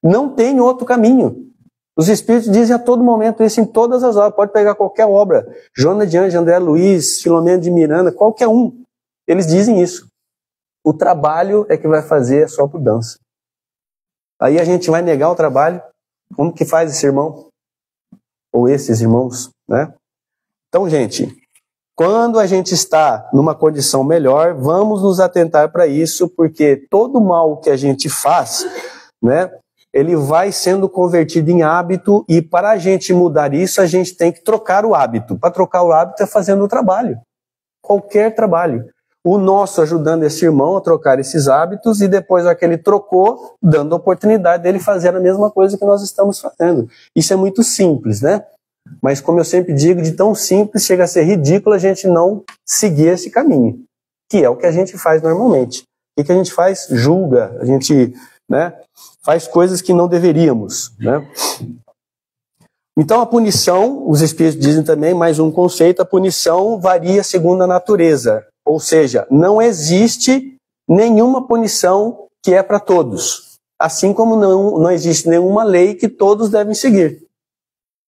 Não tem outro caminho. Os espíritos dizem a todo momento isso em todas as obras. Pode pegar qualquer obra. Joana de Anjos, André Luiz, Filomeno de Miranda, qualquer um. Eles dizem isso. O trabalho é que vai fazer a sua mudança. Aí a gente vai negar o trabalho. Como que faz esse irmão? Ou esses irmãos, né? Então, gente, quando a gente está numa condição melhor, vamos nos atentar para isso, porque todo mal que a gente faz, né, ele vai sendo convertido em hábito, e para a gente mudar isso, a gente tem que trocar o hábito. Para trocar o hábito é fazendo o trabalho. Qualquer trabalho. O nosso ajudando esse irmão a trocar esses hábitos, e depois aquele trocou, dando a oportunidade dele fazer a mesma coisa que nós estamos fazendo. Isso é muito simples, né? Mas como eu sempre digo, de tão simples chega a ser ridículo a gente não seguir esse caminho, que é o que a gente faz normalmente. O que a gente faz? Julga, a gente, né, faz coisas que não deveríamos, né? Então a punição, os espíritos dizem também, mais um conceito, a punição varia segundo a natureza. Ou seja, não existe nenhuma punição que é para todos. Assim como não existe nenhuma lei que todos devem seguir.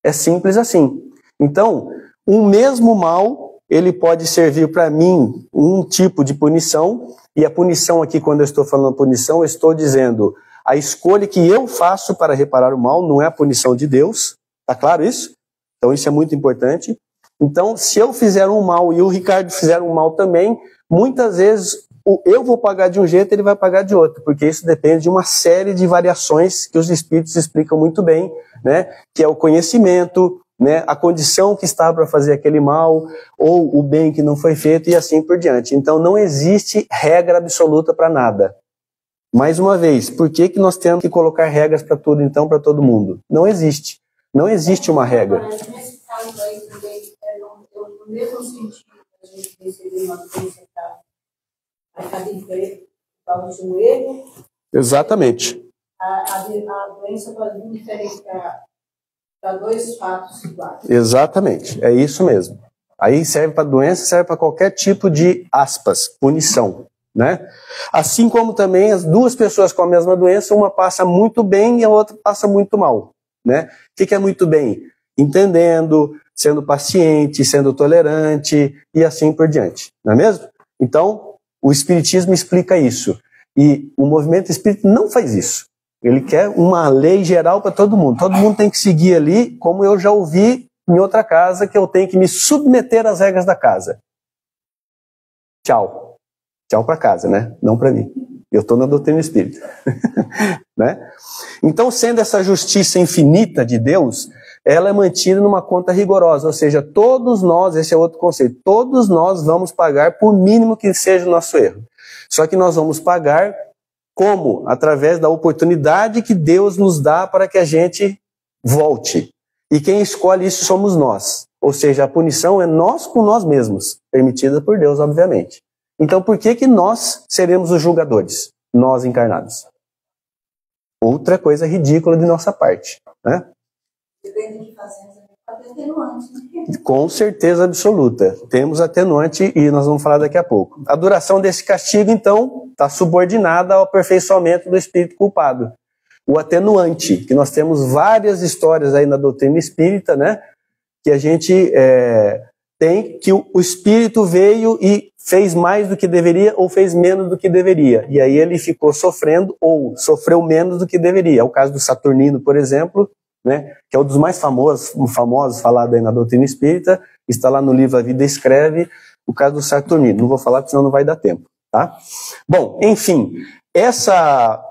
É simples assim. Então, um mesmo mal, ele pode servir para mim um tipo de punição. E a punição aqui, quando eu estou falando punição, eu estou dizendo a escolha que eu faço para reparar o mal, não é a punição de Deus. Tá claro isso? Então isso é muito importante. Então, se eu fizer um mal e o Ricardo fizer um mal também, muitas vezes eu vou pagar de um jeito e ele vai pagar de outro, porque isso depende de uma série de variações que os espíritos explicam muito bem, né? Que é o conhecimento, né? A condição que está para fazer aquele mal, ou o bem que não foi feito, e assim por diante. Então não existe regra absoluta para nada. Mais uma vez, por que nós temos que colocar regras para tudo, então, para todo mundo? Não existe. Não existe uma regra. Nesse caso aí também, no mesmo sentido que a gente recebeu uma doença para cada emprego, para o joelho. Exatamente. A doença pode vir diferente para dois fatos iguais. Exatamente, é isso mesmo. Aí serve para doença, serve para qualquer tipo de, aspas, punição, né? Assim como também as duas pessoas com a mesma doença, uma passa muito bem e a outra passa muito mal, né? O que é muito bem? Entendendo, sendo paciente, sendo tolerante e assim por diante, não é mesmo? Então, o Espiritismo explica isso. E o movimento espírita não faz isso. Ele quer uma lei geral para todo mundo. Todo mundo tem que seguir ali, como eu já ouvi em outra casa, que eu tenho que me submeter às regras da casa. Tchau. Tchau para casa, né? Não para mim. Eu estou na doutrina espírita. Né? Então, sendo essa justiça infinita de Deus, ela é mantida numa conta rigorosa. Ou seja, todos nós, esse é outro conceito, todos nós vamos pagar por mínimo que seja o nosso erro. Só que nós vamos pagar como? Através da oportunidade que Deus nos dá para que a gente volte. E quem escolhe isso somos nós. Ou seja, a punição é nós com nós mesmos, permitida por Deus, obviamente. Então, por que nós seremos os julgadores? Nós encarnados. Outra coisa ridícula de nossa parte, né? Depende de fazermos atenuante. Com certeza absoluta. Temos atenuante e nós vamos falar daqui a pouco. A duração desse castigo, então, está subordinada ao aperfeiçoamento do espírito culpado. O atenuante, que nós temos várias histórias aí na doutrina espírita, né? Que a gente tem que o espírito veio e fez mais do que deveria ou fez menos do que deveria. E aí ele ficou sofrendo ou sofreu menos do que deveria. É o caso do Saturnino, por exemplo, né, que é um dos mais famosos falado aí na doutrina espírita, está lá no livro A Vida Escreve, o caso do Saturnino. Não vou falar porque senão não vai dar tempo, tá? Bom, enfim, essa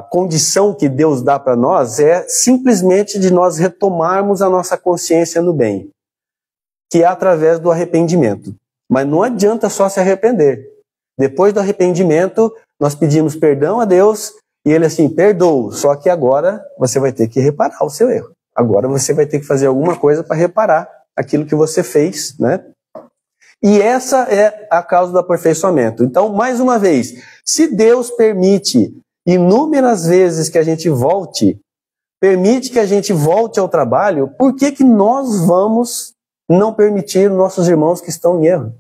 condição que Deus dá para nós é simplesmente de nós retomarmos a nossa consciência no bem, que é através do arrependimento. Mas não adianta só se arrepender. Depois do arrependimento, nós pedimos perdão a Deus, e ele assim, perdoa, só que agora você vai ter que reparar o seu erro. Agora você vai ter que fazer alguma coisa para reparar aquilo que você fez, né? E essa é a causa do aperfeiçoamento. Então, mais uma vez, se Deus permite inúmeras vezes que a gente volte, permite que a gente volte ao trabalho, por que nós vamos não permitir nossos irmãos que estão em erro?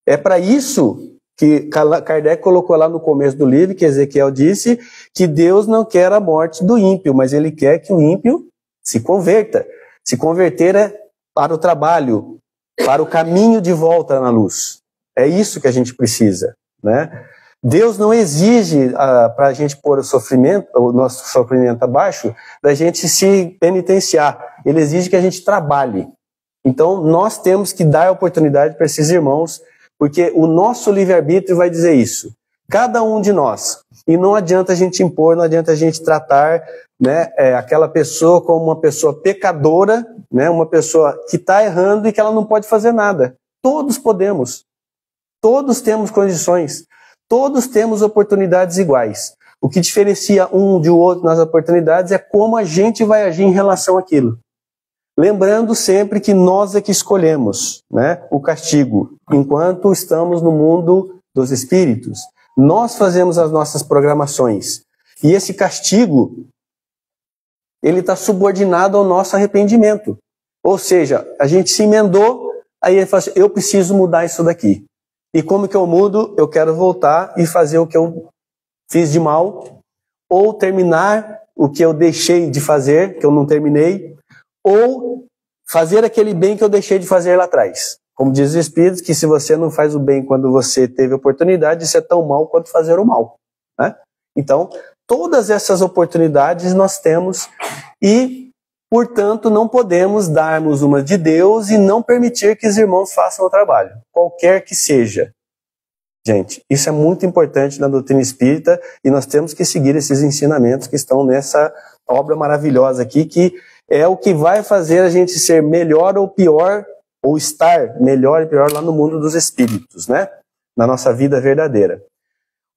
É para isso que Kardec colocou lá no começo do livro, que Ezequiel disse, que Deus não quer a morte do ímpio, mas ele quer que o ímpio se converta. Se converter é para o trabalho, para o caminho de volta na luz. É isso que a gente precisa, né? Deus não exige para a gente pôr o nosso sofrimento abaixo, da gente se penitenciar. Ele exige que a gente trabalhe. Então, nós temos que dar a oportunidade para esses irmãos, porque o nosso livre-arbítrio vai dizer isso. Cada um de nós. E não adianta a gente impor, não adianta a gente tratar, né, aquela pessoa como uma pessoa pecadora, né, uma pessoa que está errando e que ela não pode fazer nada. Todos podemos. Todos temos condições. Todos temos oportunidades iguais. O que diferencia um de outro nas oportunidades é como a gente vai agir em relação àquilo. Lembrando sempre que nós é que escolhemos, né, o castigo, enquanto estamos no mundo dos espíritos. Nós fazemos as nossas programações. E esse castigo, ele está subordinado ao nosso arrependimento. Ou seja, a gente se emendou, aí ele fala assim, eu preciso mudar isso daqui. E como que eu mudo? Eu quero voltar e fazer o que eu fiz de mal, ou terminar o que eu deixei de fazer, que eu não terminei, ou fazer aquele bem que eu deixei de fazer lá atrás. Como diz os Espíritos, que se você não faz o bem quando você teve oportunidade, isso é tão mal quanto fazer o mal, né? Então, todas essas oportunidades nós temos e, portanto, não podemos darmos uma de Deus e não permitir que os irmãos façam o trabalho, qualquer que seja. Gente, isso é muito importante na doutrina espírita e nós temos que seguir esses ensinamentos que estão nessa obra maravilhosa aqui, que é o que vai fazer a gente ser melhor ou pior, ou estar melhor e pior lá no mundo dos espíritos, né? Na nossa vida verdadeira.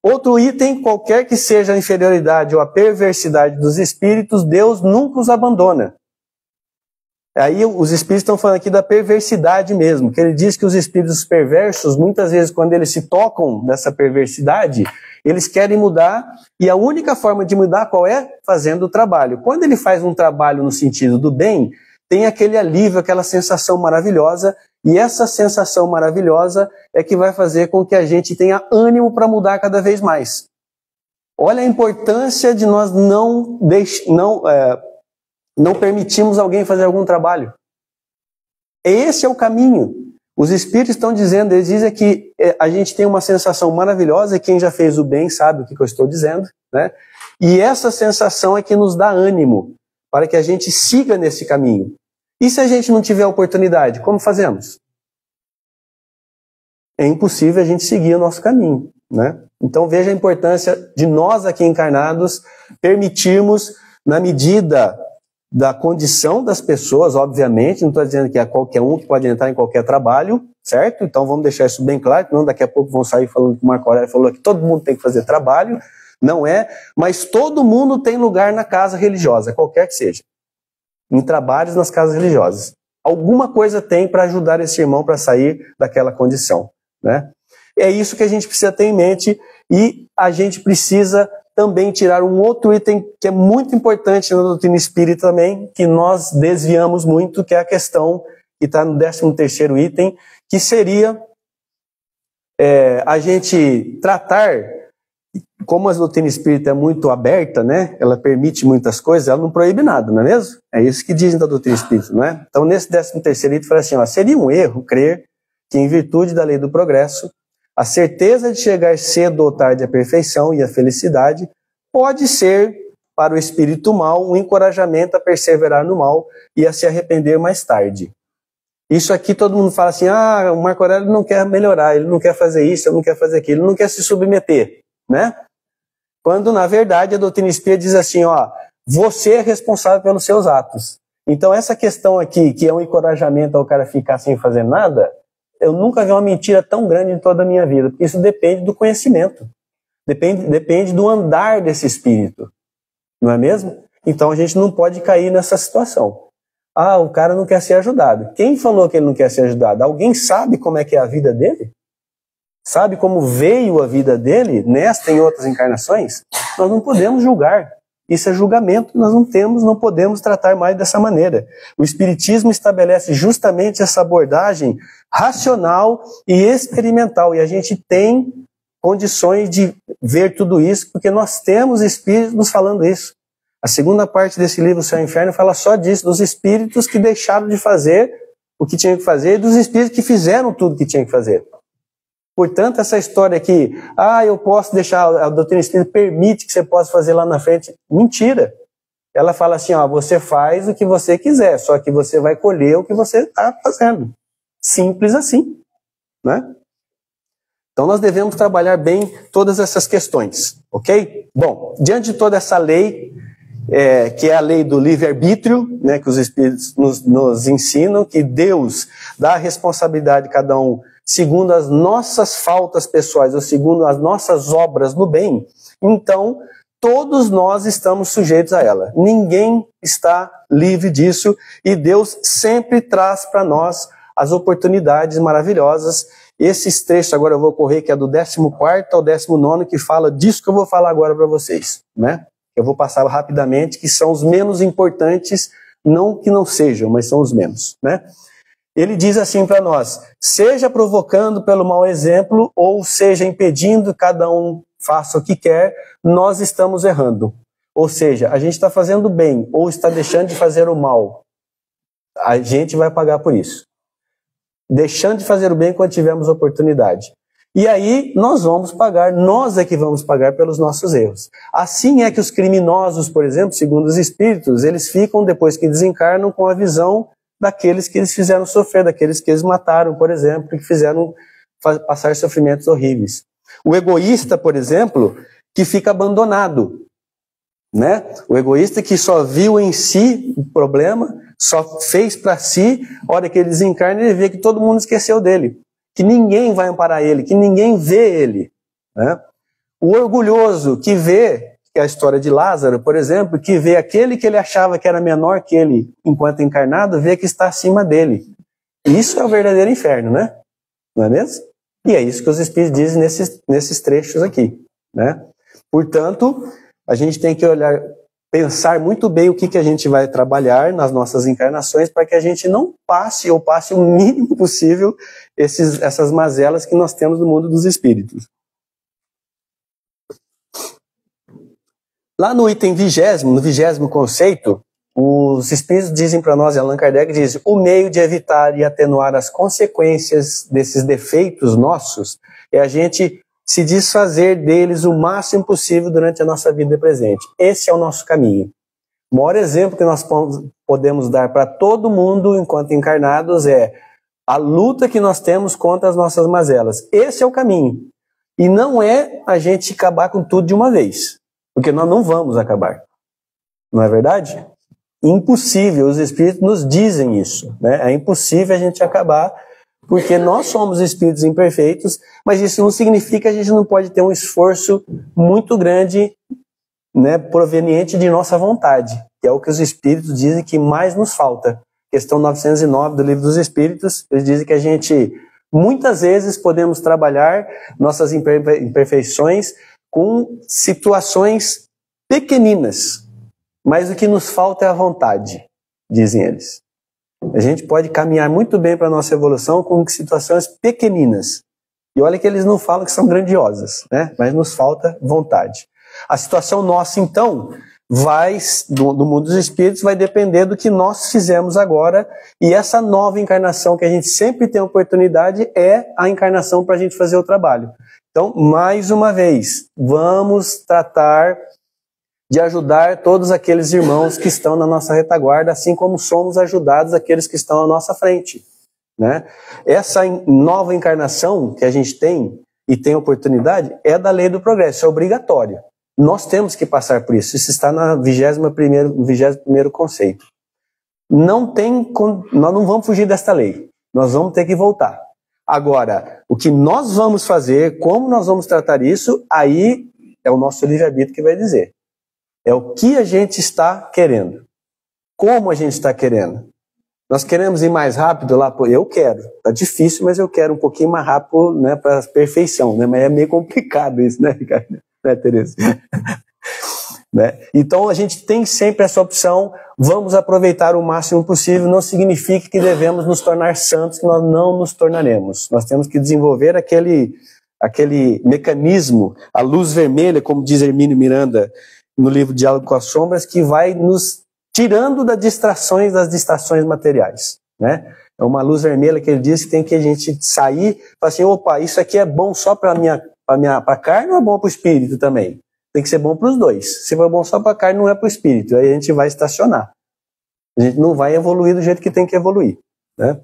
Outro item, qualquer que seja a inferioridade ou a perversidade dos espíritos, Deus nunca os abandona. Aí os espíritos estão falando aqui da perversidade mesmo, que ele diz que os espíritos perversos, muitas vezes quando eles se tocam nessa perversidade, eles querem mudar, e a única forma de mudar qual é? Fazendo o trabalho. Quando ele faz um trabalho no sentido do bem, tem aquele alívio, aquela sensação maravilhosa, e essa sensação maravilhosa é que vai fazer com que a gente tenha ânimo para mudar cada vez mais. Olha a importância de nós não permitirmos alguém fazer algum trabalho. Esse é o caminho. Os espíritos estão dizendo, eles dizem que a gente tem uma sensação maravilhosa, e quem já fez o bem sabe o que eu estou dizendo, né? E essa sensação é que nos dá ânimo para que a gente siga nesse caminho. E se a gente não tiver oportunidade, como fazemos? É impossível a gente seguir o nosso caminho, né? Então veja a importância de nós aqui encarnados permitirmos, na medida da condição das pessoas, obviamente, não estou dizendo que é qualquer um que pode entrar em qualquer trabalho, certo? Então vamos deixar isso bem claro, senão daqui a pouco vão sair falando que o Marco Aurélio falou que todo mundo tem que fazer trabalho, não é, mas todo mundo tem lugar na casa religiosa, qualquer que seja, em trabalhos nas casas religiosas. Alguma coisa tem para ajudar esse irmão para sair daquela condição, né? É isso que a gente precisa ter em mente, e a gente precisa também tirar um outro item que é muito importante na doutrina espírita também, que nós desviamos muito, que é a questão que está no 13º item, que seria a gente tratar, como a doutrina espírita é muito aberta, né? Ela permite muitas coisas, ela não proíbe nada, não é mesmo? É isso que dizem da doutrina espírita, não é? Então, nesse 13º item, fala assim, ó, seria um erro crer que, em virtude da lei do progresso, a certeza de chegar cedo ou tarde à perfeição e à felicidade pode ser, para o espírito mal, um encorajamento a perseverar no mal e a se arrepender mais tarde. Isso aqui todo mundo fala assim, o Marco Aurélio não quer melhorar, ele não quer fazer isso, ele não quer fazer aquilo, ele não quer se submeter, né? Quando, na verdade, a doutrina espírita diz assim, ó, você é responsável pelos seus atos. Então, essa questão aqui, que é um encorajamento ao cara ficar sem fazer nada, eu nunca vi uma mentira tão grande em toda a minha vida, porque isso depende do conhecimento, depende do andar desse espírito, não é mesmo? Então, a gente não pode cair nessa situação. O cara não quer ser ajudado. Quem falou que ele não quer ser ajudado? Alguém sabe como é que é a vida dele? Sabe como veio a vida dele, nesta e em outras encarnações? Nós não podemos julgar. Isso é julgamento, nós não podemos tratar mais dessa maneira. O Espiritismo estabelece justamente essa abordagem racional e experimental, e a gente tem condições de ver tudo isso, porque nós temos espíritos nos falando isso. A segunda parte desse livro, O Céu e o Inferno, fala só disso, dos espíritos que deixaram de fazer o que tinham que fazer, e dos espíritos que fizeram tudo o que tinham que fazer. Portanto, essa história aqui, eu posso deixar, a doutrina espírita permite que você possa fazer lá na frente, mentira. Ela fala assim, você faz o que você quiser, só que você vai colher o que você está fazendo. Simples assim, né? Então nós devemos trabalhar bem todas essas questões, ok? Bom, diante de toda essa lei, que é a lei do livre-arbítrio, né, que os Espíritos nos ensinam, que Deus dá a responsabilidade de cada um segundo as nossas faltas pessoais ou segundo as nossas obras no bem, então todos nós estamos sujeitos a ela. Ninguém está livre disso e Deus sempre traz para nós as oportunidades maravilhosas. Esses trechos agora eu vou correr, que é do 14º ao 19º, que fala disso que eu vou falar agora para vocês, né? Eu vou passar rapidamente, que são os menos importantes, não que não sejam, mas são os menos, né? Ele diz assim para nós: seja provocando pelo mau exemplo, ou seja impedindo que cada um faça o que quer, nós estamos errando. Ou seja, a gente está fazendo bem, ou está deixando de fazer o mal. A gente vai pagar por isso. Deixando de fazer o bem quando tivermos oportunidade. E aí nós vamos pagar, nós é que vamos pagar pelos nossos erros. Assim é que os criminosos, por exemplo, segundo os espíritos, eles ficam, depois que desencarnam, com a visão daqueles que eles fizeram sofrer, daqueles que eles mataram, por exemplo, e que fizeram passar sofrimentos horríveis. O egoísta, por exemplo, que fica abandonado, né? O egoísta que só viu em si o problema, só fez para si, a hora que ele desencarna, ele vê que todo mundo esqueceu dele, que ninguém vai amparar ele, que ninguém vê ele, né? O orgulhoso que vê, que é a história de Lázaro, por exemplo, que vê aquele que ele achava que era menor que ele enquanto encarnado, vê que está acima dele. Isso é o verdadeiro inferno, né? Não é mesmo? E é isso que os Espíritos dizem nesses trechos aqui, né? Portanto, a gente tem que olhar, pensar muito bem o que a gente vai trabalhar nas nossas encarnações para que a gente não passe, ou passe o mínimo possível, essas mazelas que nós temos no mundo dos espíritos. Lá no item 20º, no 20º conceito, os espíritos dizem para nós, e Allan Kardec diz, o meio de evitar e atenuar as consequências desses defeitos nossos é a gente se desfazer deles o máximo possível durante a nossa vida presente. Esse é o nosso caminho. O maior exemplo que nós podemos dar para todo mundo enquanto encarnados é a luta que nós temos contra as nossas mazelas. Esse é o caminho. E não é a gente acabar com tudo de uma vez, porque nós não vamos acabar. Não é verdade? Impossível, os espíritos nos dizem isso, né? É impossível a gente acabar, porque nós somos espíritos imperfeitos, mas isso não significa que a gente não pode ter um esforço muito grande, né, proveniente de nossa vontade, que é o que os espíritos dizem que mais nos falta. Questão 909 do Livro dos Espíritos, eles dizem que a gente, muitas vezes, podemos trabalhar nossas imperfeições com situações pequeninas, mas o que nos falta é a vontade, dizem eles. A gente pode caminhar muito bem para a nossa evolução com situações pequeninas. E olha que eles não falam que são grandiosas, né? Mas nos falta vontade. A situação nossa, então, do mundo dos espíritos, vai depender do que nós fizemos agora. E essa nova encarnação que a gente sempre tem oportunidade é a encarnação para a gente fazer o trabalho. Então, mais uma vez, vamos tratar de ajudar todos aqueles irmãos que estão na nossa retaguarda, assim como somos ajudados aqueles que estão à nossa frente, né? Essa nova encarnação que a gente tem e tem oportunidade é da lei do progresso, é obrigatória. Nós temos que passar por isso. Isso está no 21º conceito. Nós não vamos fugir desta lei. Nós vamos ter que voltar. Agora, o que nós vamos fazer, como nós vamos tratar isso, aí é o nosso livre-arbítrio que vai dizer. É o que a gente está querendo. Como a gente está querendo. Nós queremos ir mais rápido lá? Eu quero. Está difícil, mas eu quero um pouquinho mais rápido, né, para a perfeição. Né? Mas é meio complicado isso, né, Ricardo? Né, Tereza? Né? Então a gente tem sempre essa opção, vamos aproveitar o máximo possível, não significa que devemos nos tornar santos, que nós não nos tornaremos. Nós temos que desenvolver aquele mecanismo, a luz vermelha, como diz Hermínio Miranda no livro Diálogo com as Sombras, que vai nos tirando das distrações materiais. Né? É uma luz vermelha que ele diz que tem que a gente sair e falar assim, opa, isso aqui é bom só para a carne ou é bom para o espírito também? Tem que ser bom para os dois. Se for bom só para a carne, não é para o espírito. Aí a gente vai estacionar. A gente não vai evoluir do jeito que tem que evoluir. Né?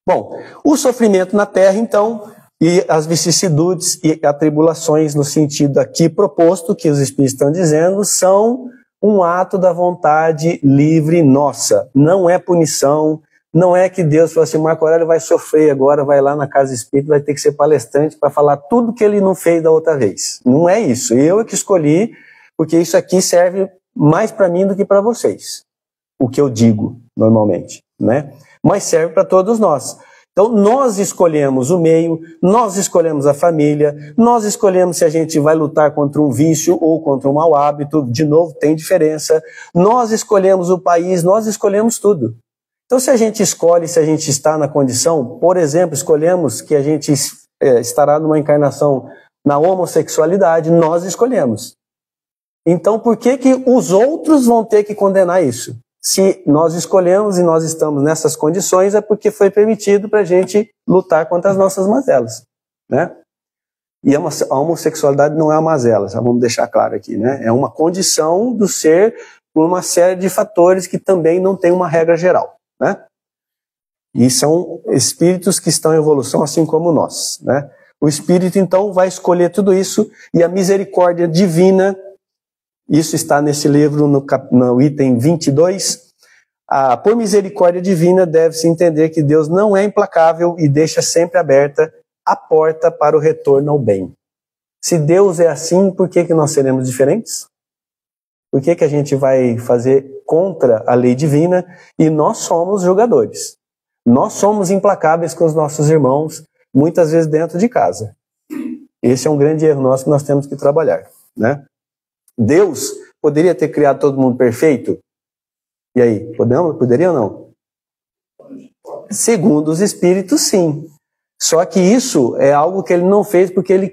Bom, o sofrimento na Terra, então, E as vicissitudes e atribulações, no sentido aqui proposto, que os Espíritos estão dizendo, são um ato da vontade livre nossa. Não é punição, não é que Deus falou assim, Marco Aurélio vai sofrer agora, vai lá na casa espírita, vai ter que ser palestrante para falar tudo que ele não fez da outra vez. Não é isso. Eu é que escolhi, porque isso aqui serve mais para mim do que para vocês. O que eu digo, normalmente, né? Mas serve para todos nós. Então, nós escolhemos o meio, nós escolhemos a família, nós escolhemos se a gente vai lutar contra um vício ou contra um mau hábito, de novo, tem diferença. Nós escolhemos o país, nós escolhemos tudo. Então, se a gente escolhe, se a gente está na condição, por exemplo, escolhemos que a gente estará numa encarnação na homossexualidade, nós escolhemos. Então, por que que os outros vão ter que condenar isso? Se nós escolhemos e nós estamos nessas condições, é porque foi permitido para a gente lutar contra as nossas mazelas, né? E a homossexualidade não é uma mazela, já vamos deixar claro aqui, né? É uma condição do ser por uma série de fatores que também não tem uma regra geral, né? E são espíritos que estão em evolução assim como nós, né? O espírito, então, vai escolher tudo isso e a misericórdia divina. Isso está nesse livro, no item 22. Por misericórdia divina, deve-se entender que Deus não é implacável e deixa sempre aberta a porta para o retorno ao bem. Se Deus é assim, por que que nós seremos diferentes? Por que que a gente vai fazer contra a lei divina? E nós somos julgadores. Nós somos implacáveis com os nossos irmãos, muitas vezes dentro de casa. Esse é um grande erro nosso que nós temos que trabalhar, né? Deus poderia ter criado todo mundo perfeito? E aí, poderia ou não? Segundo os Espíritos, sim. Só que isso é algo que ele não fez porque ele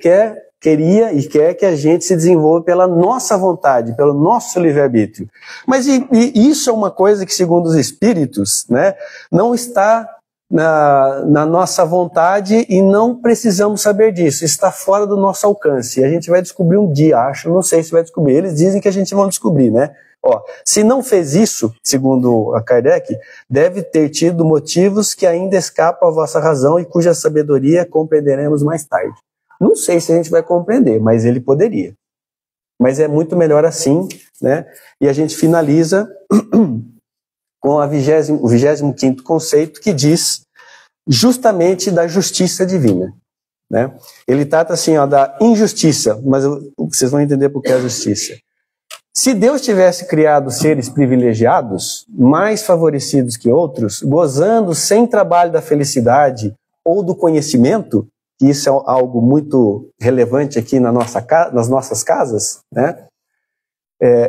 queria e quer que a gente se desenvolva pela nossa vontade, pelo nosso livre-arbítrio. Mas isso é uma coisa que, segundo os Espíritos, né, não está na nossa vontade e não precisamos saber disso. Está fora do nosso alcance. E a gente vai descobrir um dia, acho, não sei se vai descobrir. Eles dizem que a gente vai descobrir, né? Ó, se não fez isso, segundo a Kardec, deve ter tido motivos que ainda escapam à vossa razão e cuja sabedoria compreenderemos mais tarde. Não sei se a gente vai compreender, mas ele poderia. Mas é muito melhor assim, né? E a gente finaliza com o 25º conceito, que diz justamente da justiça divina, né? Ele trata assim, ó, da injustiça, mas vocês vão entender por que é a justiça. Se Deus tivesse criado seres privilegiados, mais favorecidos que outros, gozando sem trabalho da felicidade ou do conhecimento, que isso é algo muito relevante aqui nas nossas casas, né?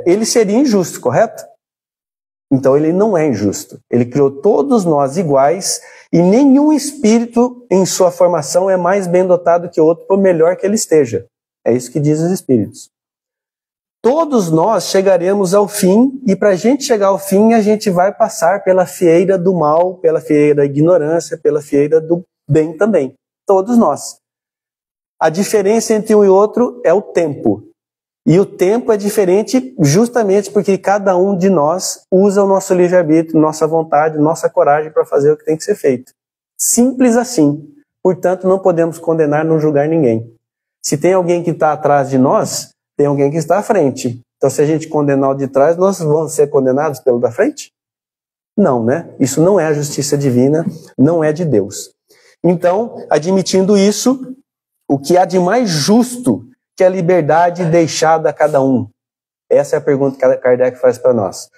Ele seria injusto, correto? Então ele não é injusto. Ele criou todos nós iguais e nenhum espírito em sua formação é mais bem dotado que o outro, por melhor que ele esteja. É isso que diz os espíritos. Todos nós chegaremos ao fim e para a gente chegar ao fim a gente vai passar pela fieira do mal, pela fieira da ignorância, pela fieira do bem também. Todos nós. A diferença entre um e outro é o tempo. E o tempo é diferente justamente porque cada um de nós usa o nosso livre-arbítrio, nossa vontade, nossa coragem para fazer o que tem que ser feito. Simples assim. Portanto, não podemos condenar, não julgar ninguém. Se tem alguém que está atrás de nós, tem alguém que está à frente. Então, se a gente condenar o de trás, nós vamos ser condenados pelo da frente? Não, né? Isso não é a justiça divina, não é de Deus. Então, admitindo isso, o que há de mais justo que a liberdade deixada a cada um? Essa é a pergunta que Kardec faz para nós,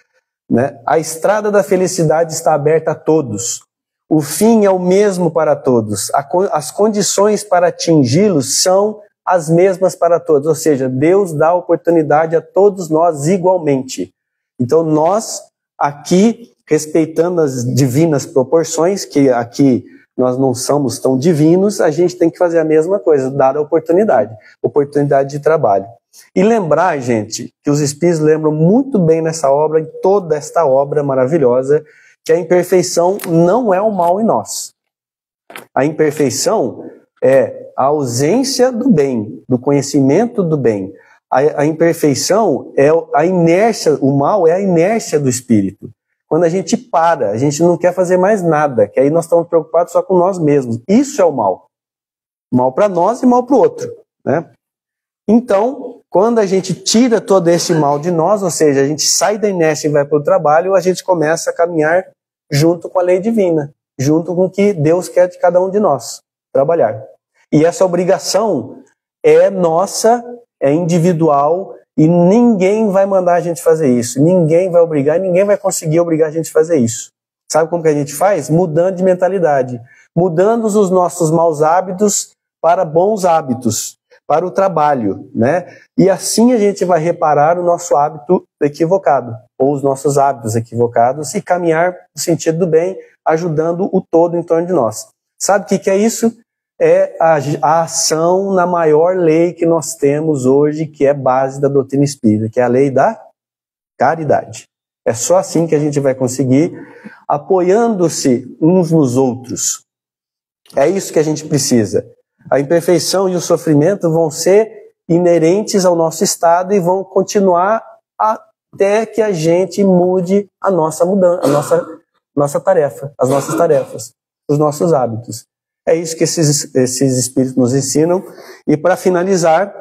né? A estrada da felicidade está aberta a todos. O fim é o mesmo para todos. As condições para atingi-los são as mesmas para todos. Ou seja, Deus dá oportunidade a todos nós igualmente. Então nós, aqui, respeitando as divinas proporções, que aqui nós não somos tão divinos, a gente tem que fazer a mesma coisa, dar a oportunidade de trabalho. E lembrar, gente, que os Espíritos lembram muito bem nessa obra, em toda esta obra maravilhosa, que a imperfeição não é o mal em nós. A imperfeição é a ausência do bem, do conhecimento do bem. A imperfeição é a inércia, o mal é a inércia do espírito. Quando a gente para, a gente não quer fazer mais nada, que aí nós estamos preocupados só com nós mesmos. Isso é o mal. Mal para nós e mal para o outro, né? Então, quando a gente tira todo esse mal de nós, ou seja, a gente sai da inércia e vai para o trabalho, a gente começa a caminhar junto com a lei divina, junto com o que Deus quer de cada um de nós, trabalhar. E essa obrigação é nossa, é individual, e ninguém vai mandar a gente fazer isso. Ninguém vai obrigar, ninguém vai conseguir obrigar a gente a fazer isso. Sabe como que a gente faz? Mudando de mentalidade. Mudando os nossos maus hábitos para bons hábitos, para o trabalho, né? E assim a gente vai reparar o nosso hábito equivocado, ou os nossos hábitos equivocados, e caminhar no sentido do bem, ajudando o todo em torno de nós. Sabe o que é isso? É a ação na maior lei que nós temos hoje, que é base da doutrina espírita, que é a lei da caridade. É só assim que a gente vai conseguir, apoiando-se uns nos outros. É isso que a gente precisa. A imperfeição e o sofrimento vão ser inerentes ao nosso estado e vão continuar até que a gente mude a nossa mudança, nossa tarefa, as nossas tarefas, os nossos hábitos. É isso que esses espíritos nos ensinam. E para finalizar,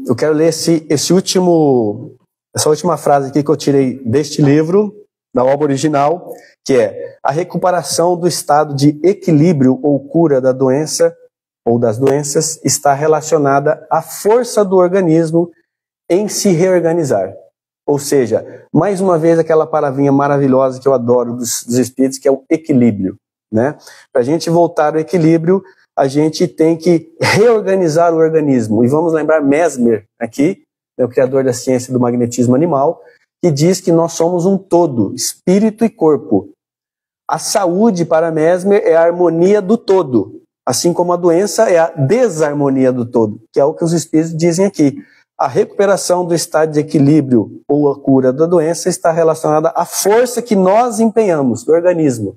eu quero ler essa última frase aqui que eu tirei deste livro, da obra original, que é: a recuperação do estado de equilíbrio ou cura da doença ou das doenças está relacionada à força do organismo em se reorganizar. Ou seja, mais uma vez aquela palavrinha maravilhosa que eu adoro dos espíritos, que é o equilíbrio, né? Para a gente voltar ao equilíbrio, a gente tem que reorganizar o organismo. E vamos lembrar Mesmer aqui, o criador da ciência do magnetismo animal, que diz que nós somos um todo, espírito e corpo. A saúde para Mesmer é a harmonia do todo, assim como a doença é a desarmonia do todo, que é o que os espíritos dizem aqui. A recuperação do estado de equilíbrio ou a cura da doença está relacionada à força que nós empenhamos do organismo.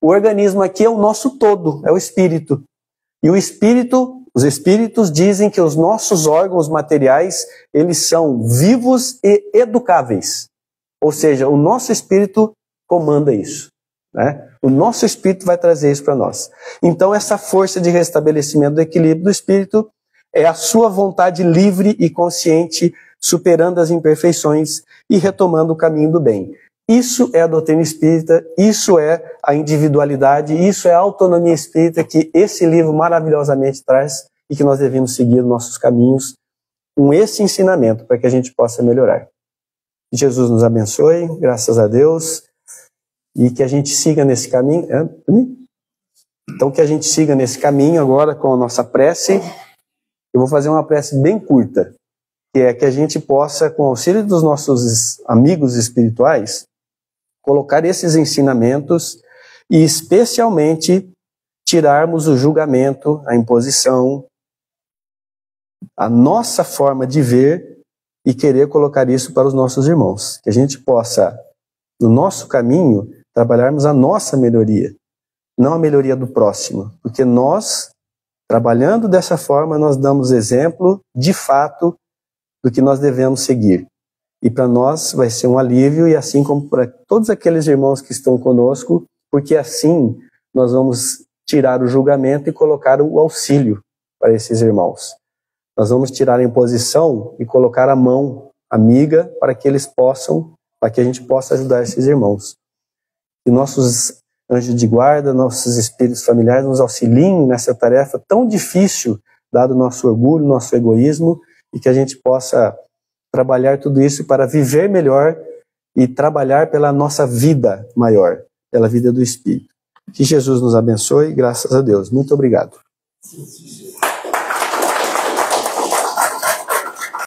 O organismo aqui é o nosso todo, é o espírito. E os espíritos dizem que os nossos órgãos materiais, eles são vivos e educáveis. Ou seja, o nosso espírito comanda isso, né? O nosso espírito vai trazer isso para nós. Então, essa força de restabelecimento do equilíbrio do espírito é a sua vontade livre e consciente, superando as imperfeições e retomando o caminho do bem. Isso é a doutrina espírita, isso é a individualidade, isso é a autonomia espírita que esse livro maravilhosamente traz e que nós devemos seguir nossos caminhos com esse ensinamento para que a gente possa melhorar. Que Jesus nos abençoe, graças a Deus, e que a gente siga nesse caminho. Então, que a gente siga nesse caminho agora com a nossa prece. Eu vou fazer uma prece bem curta, que é que a gente possa, com o auxílio dos nossos amigos espirituais, colocar esses ensinamentos e, especialmente, tirarmos o julgamento, a imposição, a nossa forma de ver e querer colocar isso para os nossos irmãos. Que a gente possa, no nosso caminho, trabalharmos a nossa melhoria, não a melhoria do próximo, porque nós, trabalhando dessa forma, nós damos exemplo, de fato, do que nós devemos seguir. E para nós vai ser um alívio, e assim como para todos aqueles irmãos que estão conosco, porque assim nós vamos tirar o julgamento e colocar o auxílio para esses irmãos. Nós vamos tirar a imposição e colocar a mão amiga para que eles possam, para que a gente possa ajudar esses irmãos. E nossos anjos de guarda, nossos espíritos familiares nos auxiliem nessa tarefa tão difícil, dado o nosso orgulho, nosso egoísmo, e que a gente possa trabalhar tudo isso para viver melhor e trabalhar pela nossa vida maior, pela vida do Espírito. Que Jesus nos abençoe, graças a Deus. Muito obrigado.